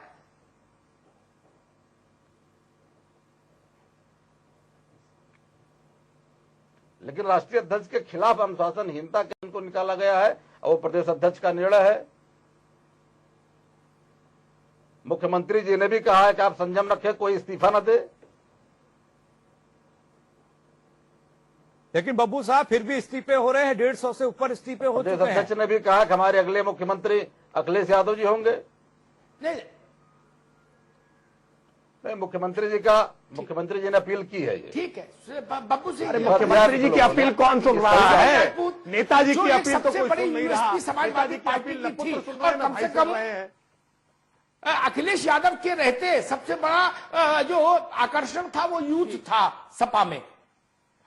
लेकिन राष्ट्रीय अध्यक्ष के खिलाफ अनुशासनहीनता के उनको निकाला गया है, और वो प्रदेश अध्यक्ष का निर्णय है। मुख्यमंत्री जी ने भी कहा है कि आप संयम रखें, कोई इस्तीफा न दे। लेकिन बब्बू साहब फिर भी इस्तीफे हो रहे हैं, 150 से ऊपर इस्तीफे हो चुके हैं। प्रदेश अध्यक्ष ने भी कहा कि हमारे अगले मुख्यमंत्री अखिलेश यादव जी होंगे। नहीं, मुख्यमंत्री जी ने अपील की है। ये ठीक है बब्बू सिंह, मुख्यमंत्री जी की अपील कौन सुन रहा है? नेताजी की अपील तो कोई सुन नहीं रहा। समाजवादी पार्टी की थी, और कम से कम अखिलेश यादव के रहते सबसे बड़ा जो आकर्षण था वो यूथ था सपा में,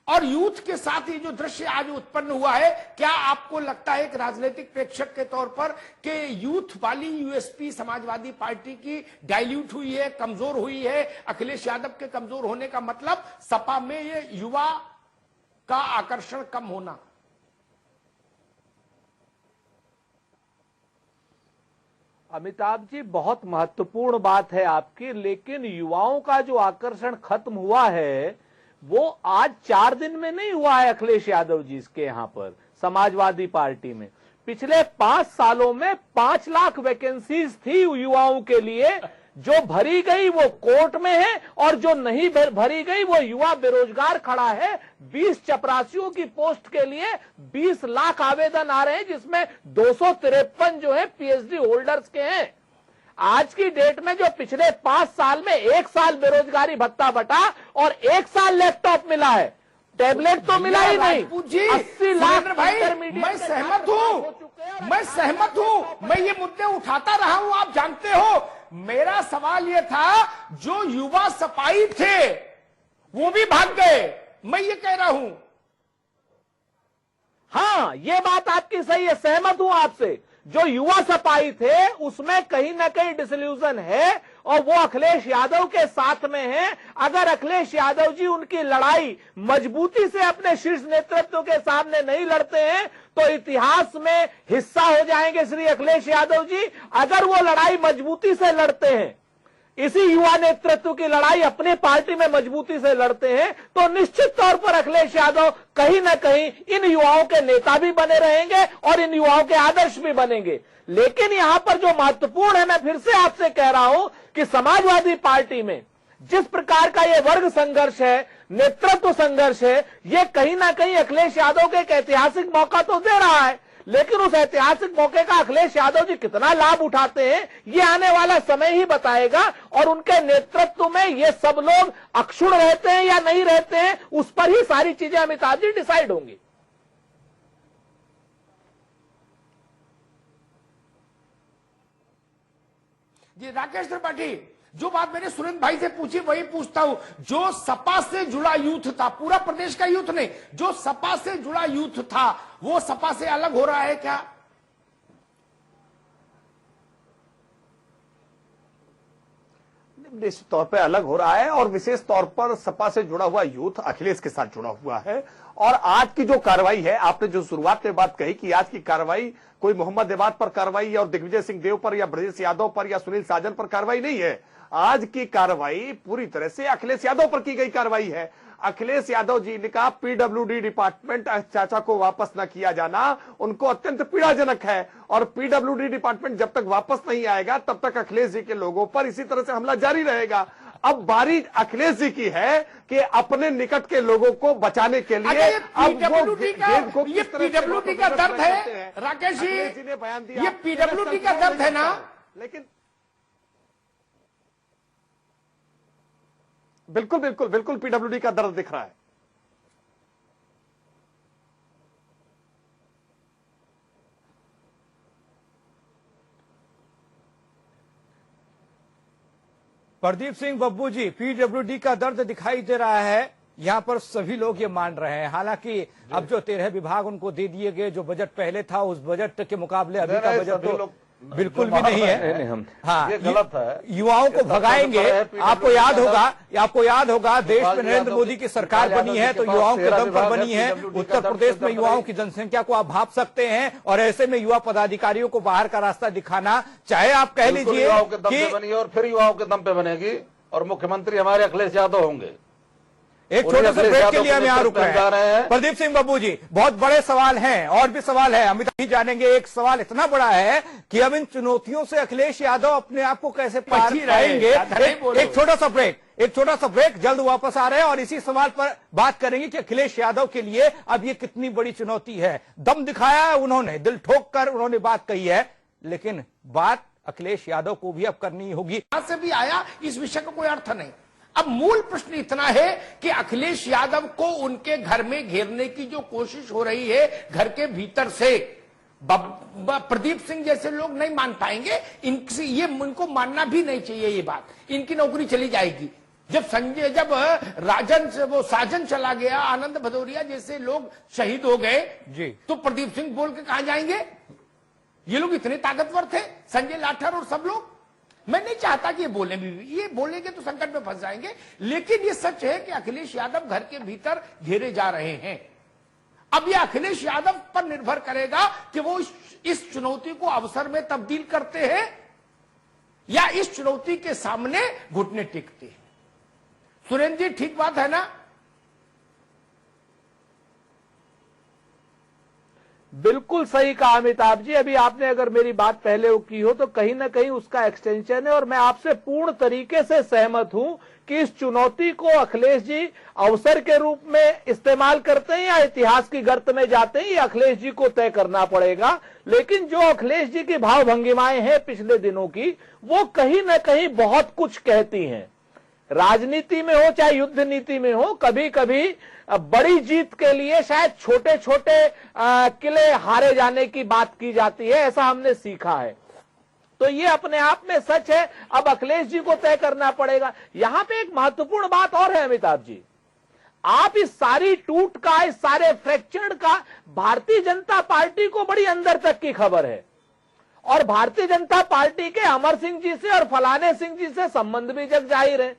और यूथ के साथ ही जो दृश्य आज उत्पन्न हुआ है, क्या आपको लगता है एक राजनीतिक प्रेक्षक के तौर पर कि यूथ वाली यूएसपी समाजवादी पार्टी की डाइल्यूट हुई है, कमजोर हुई है? अखिलेश यादव के कमजोर होने का मतलब सपा में ये युवा का आकर्षण कम होना। अमिताभ जी, बहुत महत्वपूर्ण बात है आपकी, लेकिन युवाओं का जो आकर्षण खत्म हुआ है वो आज 4 दिन में नहीं हुआ है। अखिलेश यादव जी के यहां पर समाजवादी पार्टी में पिछले 5 सालों में 5 लाख वैकेंसीज थी युवाओं के लिए, जो भरी गई वो कोर्ट में है, और जो नहीं भरी गई वो युवा बेरोजगार खड़ा है। 20 चपरासियों की पोस्ट के लिए 20 लाख आवेदन आ रहे हैं, जिसमें 253 जो है पीएचडी होल्डर्स के हैं। आज की डेट में जो पिछले 5 साल में 1 साल बेरोजगारी भत्ता बटा और 1 साल लैपटॉप मिला है, टैबलेट तो मिला ही नहीं। 80 लाख भाई, मैं सहमत हूं, मैं ये मुद्दे उठाता रहा हूं, आप जानते हो। मेरा सवाल ये था, जो युवा सपाई थे वो भी भाग गए, मैं ये कह रहा हूं। हाँ, ये बात आपकी सही है, सहमत हूं आपसे। जो युवा सपाई थे उसमें कहीं ना कहीं डिसल्यूजन है, और वो अखिलेश यादव के साथ में है। अगर अखिलेश यादव जी उनकी लड़ाई मजबूती से अपने शीर्ष नेतृत्व के सामने नहीं लड़ते हैं तो इतिहास में हिस्सा हो जाएंगे श्री अखिलेश यादव जी। अगर वो लड़ाई मजबूती से लड़ते हैं, इसी युवा नेतृत्व की लड़ाई अपने पार्टी में मजबूती से लड़ते हैं, तो निश्चित तौर पर अखिलेश यादव कहीं ना कहीं इन युवाओं के नेता भी बने रहेंगे और इन युवाओं के आदर्श भी बनेंगे। लेकिन यहां पर जो महत्वपूर्ण है, मैं फिर से आपसे कह रहा हूं कि समाजवादी पार्टी में जिस प्रकार का ये वर्ग संघर्ष है, नेतृत्व संघर्ष है, ये कहीं ना कहीं अखिलेश यादव को एक ऐतिहासिक मौका तो दे रहा है, लेकिन उस ऐतिहासिक मौके का अखिलेश यादव जी कितना लाभ उठाते हैं ये आने वाला समय ही बताएगा। और उनके नेतृत्व में ये सब लोग अक्षुण्ण रहते हैं या नहीं रहते हैं, उस पर ही सारी चीजें अमिताभ जी डिसाइड होंगी। जी राकेश त्रिपाठी, जो बात मैंने सुरेंद्र भाई से पूछी वही पूछता हूं। जो सपा से जुड़ा यूथ था, पूरा प्रदेश का यूथ नहीं, जो सपा से जुड़ा यूथ था, वो सपा से अलग हो रहा है क्या? निश्चित तौर पे अलग हो रहा है और विशेष तौर पर सपा से जुड़ा हुआ यूथ अखिलेश के साथ जुड़ा हुआ है। और आज की जो कार्रवाई है, आपने जो शुरुआत में बात कही कि आज की कार्रवाई कोई मोहम्मद इबाद पर कार्रवाई और दिग्विजय सिंह देव पर या ब्रजेश यादव पर या सुनील साजन पर कार्रवाई नहीं है। आज की कार्रवाई पूरी तरह से अखिलेश यादव पर की गई कार्रवाई है। अखिलेश यादव जी ने कहा पीडब्ल्यूडी डिपार्टमेंट चाचा को वापस न किया जाना उनको अत्यंत पीड़ाजनक है और पीडब्ल्यूडी डिपार्टमेंट जब तक वापस नहीं आएगा तब तक अखिलेश जी के लोगों पर इसी तरह से हमला जारी रहेगा। अब बारी अखिलेश जी की है कि अपने निकट के लोगों को बचाने के लिए ये पीडब्ल्यूडी का दर्द है राकेश जी ने बयान दिया, ये पीडब्ल्यूडी का दर्द है ना। लेकिन बिल्कुल बिल्कुल बिल्कुल पीडब्ल्यूडी का दर्द दिख रहा है। प्रदीप सिंह बब्बू जी, पीडब्ल्यूडी का दर्द दिखाई दे रहा है, यहाँ पर सभी लोग ये मान रहे हैं। हालांकि अब जो 13 विभाग उनको दे दिए गए, जो बजट पहले था उस बजट के मुकाबले अभी का बजट तो बिल्कुल भी नहीं है। हाँ, ये गलत है। युवाओं को भगाएंगे। आपको याद होगा देश में नरेंद्र मोदी की सरकार बनी है तो युवाओं के दम पर बनी है। उत्तर प्रदेश में युवाओं की जनसंख्या को आप भाप सकते हैं और ऐसे में युवा पदाधिकारियों को बाहर का रास्ता दिखाना, चाहे आप कह लीजिए युवाओं के दम पे बनी और फिर युवाओं के दम पे बनेगी और मुख्यमंत्री हमारे अखिलेश यादव होंगे। एक छोटे से ब्रेक के लिए हम यहाँ रुक रहे हैं। प्रदीप सिंह बब्बू जी, बहुत बड़े सवाल हैं और भी सवाल है, अमित ही जानेंगे। एक सवाल इतना बड़ा है कि अब इन चुनौतियों से अखिलेश यादव अपने आप को कैसे पार पाएंगे। एक छोटा सा ब्रेक, जल्द वापस आ रहे हैं और इसी सवाल पर बात करेंगे कि अखिलेश यादव के लिए अब ये कितनी बड़ी चुनौती है। दम दिखाया है उन्होंने, दिल ठोक कर उन्होंने बात कही है, लेकिन बात अखिलेश यादव को भी अब करनी होगी। यहां से भी आया, इस विषय का कोई अर्थ नहीं। अब मूल प्रश्न इतना है कि अखिलेश यादव को उनके घर में घेरने की जो कोशिश हो रही है घर के भीतर से, प्रदीप सिंह जैसे लोग नहीं मान पाएंगे। इनको मानना भी नहीं चाहिए ये बात, इनकी नौकरी चली जाएगी। जब राजन से वो साजन चला गया, आनंद भदौरिया जैसे लोग शहीद हो गए जी, तो प्रदीप सिंह बोल के कहां जाएंगे? ये लोग इतने ताकतवर थे, संजय लाठर और सब लोग। मैं नहीं चाहता कि ये बोले भी, ये बोलेंगे तो संकट में फंस जाएंगे। लेकिन ये सच है कि अखिलेश यादव घर के भीतर घेरे जा रहे हैं। अब ये अखिलेश यादव पर निर्भर करेगा कि वो इस चुनौती को अवसर में तब्दील करते हैं या इस चुनौती के सामने घुटने टेकते हैं। सुरेंद्र जी, ठीक बात है ना? बिल्कुल सही कहा अमिताभ जी। अभी आपने अगर मेरी बात पहले की हो तो कहीं ना कहीं उसका एक्सटेंशन है और मैं आपसे पूर्ण तरीके से सहमत हूं कि इस चुनौती को अखिलेश जी अवसर के रूप में इस्तेमाल करते हैं या इतिहास की गर्त में जाते हैं, ये अखिलेश जी को तय करना पड़ेगा। लेकिन जो अखिलेश जी की भाव भंगिमाएं हैं पिछले दिनों की, वो कहीं ना कहीं बहुत कुछ कहती हैं। राजनीति में हो चाहे युद्ध नीति में हो, कभी कभी बड़ी जीत के लिए शायद छोटे छोटे किले हारे जाने की बात की जाती है, ऐसा हमने सीखा है। तो ये अपने आप में सच है। अब अखिलेश जी को तय करना पड़ेगा। यहां पे एक महत्वपूर्ण बात और है अमिताभ जी, आप इस सारी टूट का, इस सारे फ्रैक्चर का भारतीय जनता पार्टी को बड़ी अंदर तक की खबर है और भारतीय जनता पार्टी के अमर सिंह जी से और फलाने सिंह जी से संबंध भी जग जाहिर है।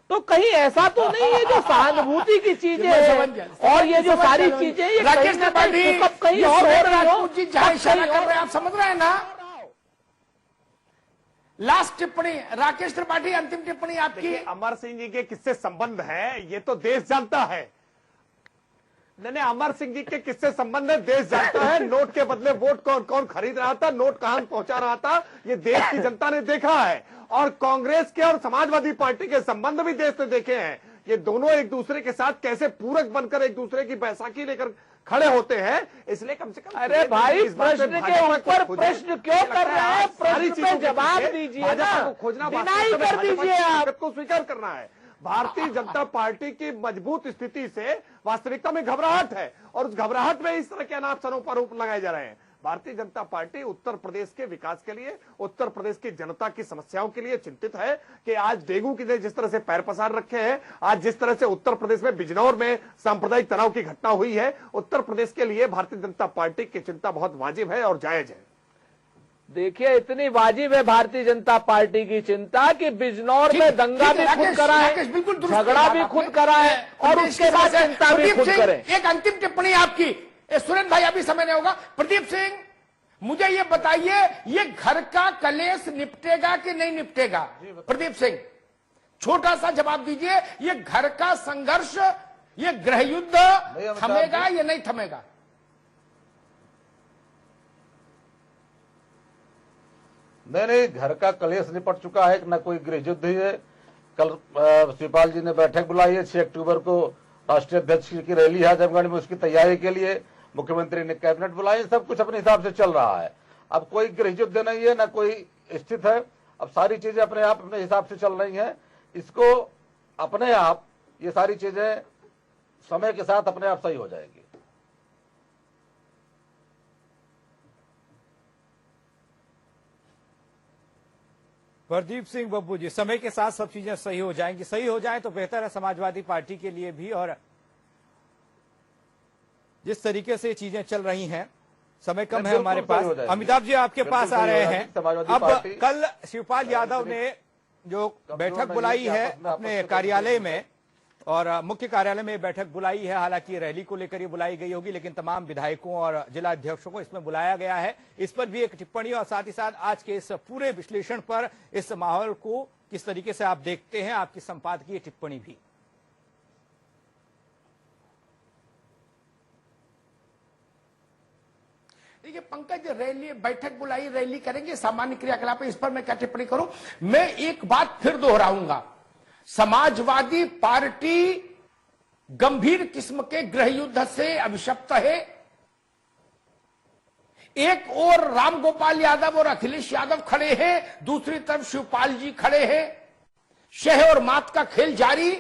तो कहीं ऐसा तो नहीं है जो सहानुभूति की चीजें हैं और ये जो सारी चीजें, ये राकेश त्रिपाठी कहीं और हो रही हो, जहां इशारा कर रहे हैं, आप समझ रहे हैं ना? लास्ट टिप्पणी राकेश त्रिपाठी, अंतिम टिप्पणी आपकी। अमर सिंह जी के किससे संबंध है ये तो देश जानता है। नहीं, अमर सिंह जी के किससे संबंध है देश जानता है। नोट के बदले वोट कौन कौन खरीद रहा था, नोट कहां पहुंचा रहा था, ये देश की जनता ने देखा है। और कांग्रेस के और समाजवादी पार्टी के संबंध भी देश ने देखे हैं। ये दोनों एक दूसरे के साथ कैसे पूरक बनकर एक दूसरे की बैसाखी लेकर खड़े होते हैं। इसलिए कम से कम, अरे भाई, प्रश्न के ऊपर प्रश्न क्यों कर रहे हैं? प्रश्न पे जवाब दीजिए, भाजपा को खोजना, डिनाई कर दीजिए, आपको स्वीकार करना है। भारतीय जनता पार्टी की मजबूत स्थिति से वास्तविकता में घबराहट है और उस घबराहट में इस तरह के अनाप शनाप आरोप लगाए जा रहे हैं। भारतीय जनता पार्टी उत्तर प्रदेश के विकास के लिए, उत्तर प्रदेश की जनता की समस्याओं के लिए चिंतित है कि आज डेंगू की जिस तरह से पैर पसार रखे हैं, आज जिस तरह से उत्तर प्रदेश में बिजनौर में सांप्रदायिक तनाव की घटना हुई है, उत्तर प्रदेश के लिए भारतीय जनता पार्टी की चिंता बहुत वाजिब है और जायज है। देखिए, इतनी वाजिब है भारतीय जनता पार्टी की चिंता कि बिजनौर में दंगा भी खुद कराए, झगड़ा भी खुद कराए और उसके बाद चिंता भी खुद करें। एक अंतिम टिप्पणी आपकी, सुरेंद्र भाई अभी समय नहीं होगा। प्रदीप सिंह, मुझे ये बताइए, ये घर का कलेश निपटेगा कि नहीं निपटेगा? प्रदीप सिंह, छोटा सा जवाब दीजिए। ये घर का संघर्ष, ये गृह युद्ध थमेगा या नहीं थमेगा? नहीं, घर का कलेश निपट चुका है, न कोई गृह युद्ध है। कल शिवपाल जी ने बैठक बुलाई है, 6 अक्टूबर को राष्ट्रीय अध्यक्ष की रैली है आजमगढ़ में, उसकी तैयारी के लिए मुख्यमंत्री ने कैबिनेट बुलाई। सब कुछ अपने हिसाब से चल रहा है। अब कोई गृह युद्ध नहीं है, न कोई स्थित है। अब सारी चीजें अपने आप अपने हिसाब से चल रही हैं। इसको अपने आप ये सारी चीजें समय के साथ अपने आप सही हो जाएगी। प्रदीप सिंह बब्बू जी, समय के साथ सब चीजें सही हो जाएंगी। सही हो जाए तो बेहतर है समाजवादी पार्टी के लिए भी। और जिस तरीके से चीजें चल रही हैं, समय कम है हमारे पास। अमिताभ जी आपके पास आ रहे हैं। अब कल शिवपाल यादव ने जो बैठक बुलाई है अपने कार्यालय में, और मुख्य कार्यालय में बैठक बुलाई है। हालांकि रैली को लेकर ये बुलाई गई होगी, लेकिन तमाम विधायकों और जिला अध्यक्षों को इसमें बुलाया गया है। इस पर भी एक टिप्पणी और साथ ही साथ आज के इस पूरे विश्लेषण पर, इस माहौल को किस तरीके से आप देखते हैं, आपकी संपादकीय टिप्पणी भी। देखिए पंकज, रैली बैठक बुलाई, रैली करेंगे, सामान्य क्रियाकलाप है, इस पर मैं क्या टिप्पणी करूं? मैं एक बात फिर दोहराऊंगा, समाजवादी पार्टी गंभीर किस्म के गृह युद्ध से अभिशप्त है। एक ओर रामगोपाल यादव और अखिलेश यादव खड़े हैं, दूसरी तरफ शिवपाल जी खड़े हैं। शह और मात का खेल जारी।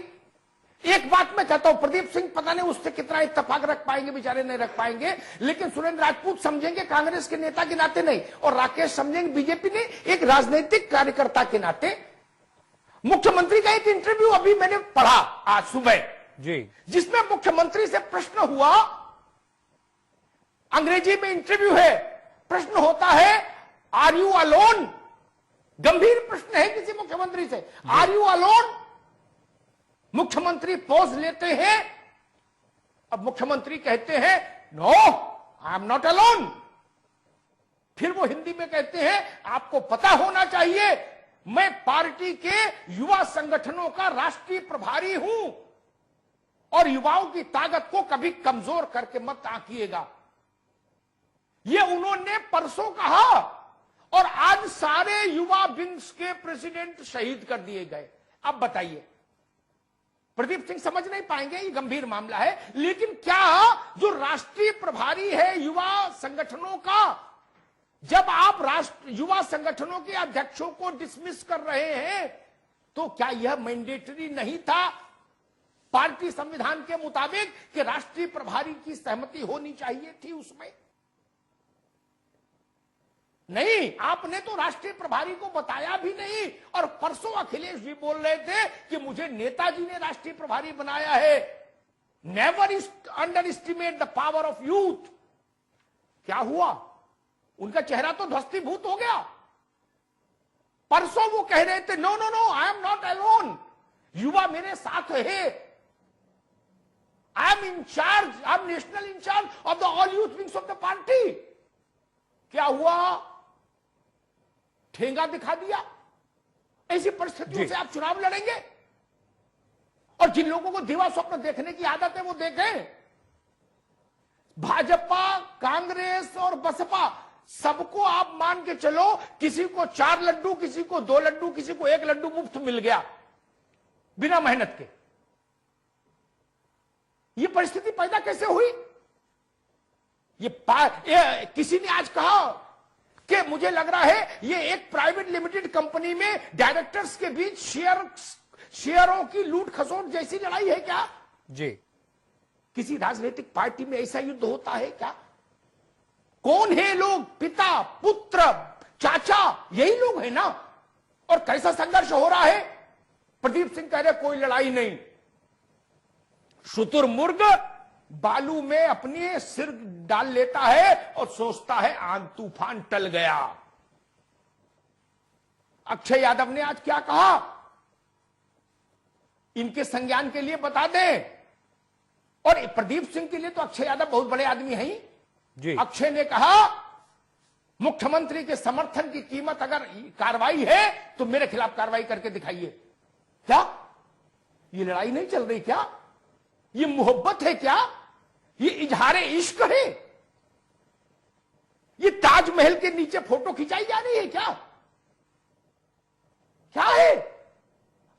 एक बात मैं कहता हूं, प्रदीप सिंह पता नहीं उससे कितना इत्तेफाक रख पाएंगे, बेचारे नहीं रख पाएंगे, लेकिन सुरेंद्र राजपूत समझेंगे कांग्रेस के नेता के नाते नहीं, और राकेश समझेंगे बीजेपी ने एक राजनीतिक कार्यकर्ता के नाते। मुख्यमंत्री का एक इंटरव्यू अभी मैंने पढ़ा आज सुबह जी, जिसमें मुख्यमंत्री से प्रश्न हुआ, अंग्रेजी में इंटरव्यू है, प्रश्न होता है आर यू अलोन? गंभीर प्रश्न है किसी मुख्यमंत्री से, आर यू अलोन? मुख्यमंत्री पॉज लेते हैं। अब मुख्यमंत्री कहते हैं no I am not alone. फिर वो हिंदी में कहते हैं आपको पता होना चाहिए मैं पार्टी के युवा संगठनों का राष्ट्रीय प्रभारी हूं और युवाओं की ताकत को कभी कमजोर करके मत आंकिएगा। ये उन्होंने परसों कहा और आज सारे युवा विंग्स के प्रेसिडेंट शहीद कर दिए गए। अब बताइए, प्रदीप सिंह समझ नहीं पाएंगे, ये गंभीर मामला है, लेकिन क्या जो राष्ट्रीय प्रभारी है युवा संगठनों का, जब आप युवा संगठनों के अध्यक्षों को डिसमिस कर रहे हैं, तो क्या यह मैंडेटरी नहीं था पार्टी संविधान के मुताबिक कि राष्ट्रीय प्रभारी की सहमति होनी चाहिए थी उसमें? नहीं, आपने तो राष्ट्रीय प्रभारी को बताया भी नहीं। और परसों अखिलेश जी बोल रहे थे कि मुझे नेताजी ने राष्ट्रीय प्रभारी बनाया है। Never under estimate the power of youth. क्या हुआ? उनका चेहरा तो ध्वस्तीभूत हो गया। परसों वो कह रहे थे no no no, I am not alone, युवा मेरे साथ है, I am incharge, I am national incharge of the all youth wings of the party. क्या हुआ? ठेंगा दिखा दिया। ऐसी परिस्थितियों से आप चुनाव लड़ेंगे? और जिन लोगों को दिवा स्वप्न देखने की आदत है वो देखें। भाजपा, कांग्रेस और बसपा सबको आप मान के चलो, किसी को 4 लड्डू, किसी को 2 लड्डू, किसी को 1 लड्डू मुफ्त मिल गया बिना मेहनत के। ये परिस्थिति पैदा कैसे हुई? ये किसी ने आज कहा कि मुझे लग रहा है ये एक प्राइवेट लिमिटेड कंपनी में डायरेक्टर्स के बीच शेयरों की लूट खसोट जैसी लड़ाई है क्या? जी, किसी राजनीतिक पार्टी में ऐसा युद्ध होता है क्या? कौन है लोग? पिता, पुत्र, चाचा, यही लोग हैं ना। और कैसा संघर्ष हो रहा है? प्रदीप सिंह कह रहे कोई लड़ाई नहीं। शुतुरमुर्ग बालू में अपने सिर डाल लेता है और सोचता है आंध तूफान टल गया। अक्षय यादव ने आज क्या कहा, इनके संज्ञान के लिए बता दें। और प्रदीप सिंह के लिए तो अक्षय यादव बहुत बड़े आदमी हैं जी। अक्षय ने कहा मुख्यमंत्री के समर्थन की कीमत अगर कार्रवाई है तो मेरे खिलाफ कार्रवाई करके दिखाइए। क्या ये लड़ाई नहीं चल रही क्या? ये मोहब्बत है क्या? ये इजहार इश्क है? ये ताजमहल के नीचे फोटो खिंचाई जा रही है क्या? क्या है?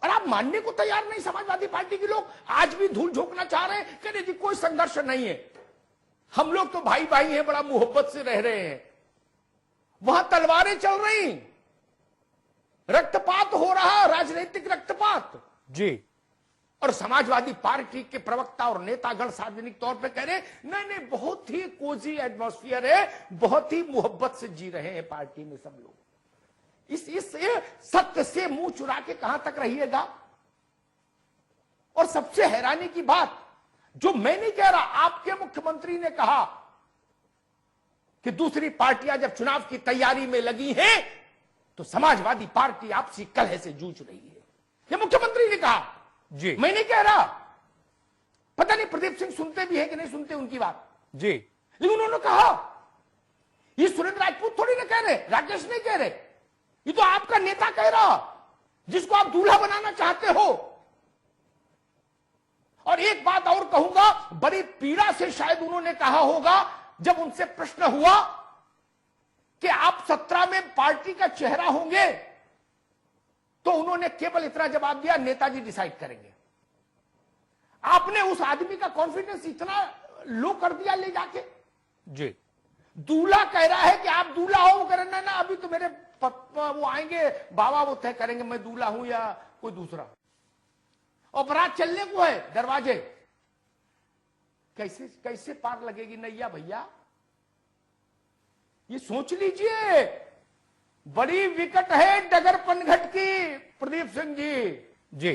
और आप मानने को तैयार नहीं समाजवादी पार्टी के लोग, आज भी धूल झोंकना चाह रहे हैं, कह रहे जी कोई संघर्ष नहीं है, हम लोग तो भाई भाई हैं, बड़ा मोहब्बत से रह रहे हैं। वहां तलवारें चल रही, रक्तपात हो रहा, राजनीतिक रक्तपात जी। और समाजवादी पार्टी के प्रवक्ता और नेतागण सार्वजनिक तौर पे कह रहे नहीं नहीं बहुत ही कोजी एटमॉस्फेयर है, बहुत ही मोहब्बत से जी रहे हैं पार्टी में सब लोग। इस सत्य से मुंह चुरा के कहां तक रहिएगा? और सबसे हैरानी की बात, जो मैं नहीं कह रहा, आपके मुख्यमंत्री ने कहा कि दूसरी पार्टियां जब चुनाव की तैयारी में लगी हैं तो समाजवादी पार्टी आपसी कलह से जूझ रही है, ये मुख्यमंत्री ने कहा जी। मैं नहीं कह रहा। पता नहीं प्रदीप सिंह सुनते भी है कि नहीं सुनते उनकी बात जी, लेकिन उन्होंने कहा। ये सुरेंद्र राजपूत थोड़ी ना कह रहे, राकेश नहीं कह रहे, ये तो आपका नेता कह रहा, जिसको आप दूल्हा बनाना चाहते हो। और एक बात और कहूंगा, बड़ी पीड़ा से शायद उन्होंने कहा होगा, जब उनसे प्रश्न हुआ कि आप 17 में पार्टी का चेहरा होंगे, तो उन्होंने केवल इतना जवाब दिया, नेताजी डिसाइड करेंगे। आपने उस आदमी का कॉन्फिडेंस इतना लो कर दिया ले जाके जी। दूल्हा कह रहा है कि आप दूल्हा हो, करना ना अभी तो मेरे वो आएंगे बाबा, वो तय करेंगे मैं दूल्हा हूं या कोई दूसरा। और बारात चलने को है दरवाजे, कैसे कैसे पार लगेगी नैया भैया? ये सोच लीजिए, बड़ी विकट है डगर पनघट की प्रदीप सिंह जी।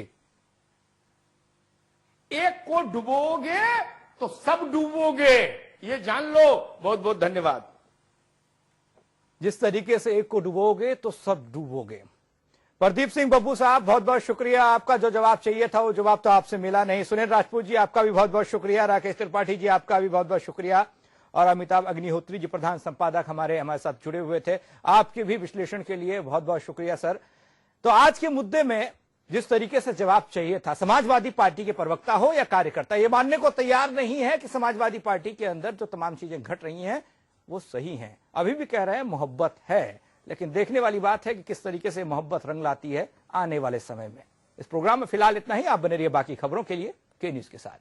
एक को डुबोगे तो सब डूबोगे, ये जान लो। बहुत बहुत धन्यवाद। जिस तरीके से एक को डुबोगे तो सब डूबोगे। प्रदीप सिंह बब्बू साहब, बहुत बहुत शुक्रिया। आपका जो जवाब चाहिए था वो जवाब तो आपसे मिला नहीं। सुनील राजपूत जी, आपका भी बहुत बहुत शुक्रिया। राकेश त्रिपाठी जी, आपका भी बहुत बहुत शुक्रिया। और अमिताभ अग्निहोत्री जी, प्रधान संपादक हमारे साथ जुड़े हुए थे, आपके भी विश्लेषण के लिए बहुत बहुत शुक्रिया सर। तो आज के मुद्दे में जिस तरीके से जवाब चाहिए था, समाजवादी पार्टी के प्रवक्ता हो या कार्यकर्ता, ये मानने को तैयार नहीं है कि समाजवादी पार्टी के अंदर जो तमाम चीजें घट रही हैं वो सही हैं। अभी भी कह रहे हैं मोहब्बत है, लेकिन देखने वाली बात है कि किस तरीके से मोहब्बत रंग लाती है आने वाले समय में। इस प्रोग्राम में फिलहाल इतना ही। आप बने रहिए बाकी खबरों के लिए के न्यूज के साथ।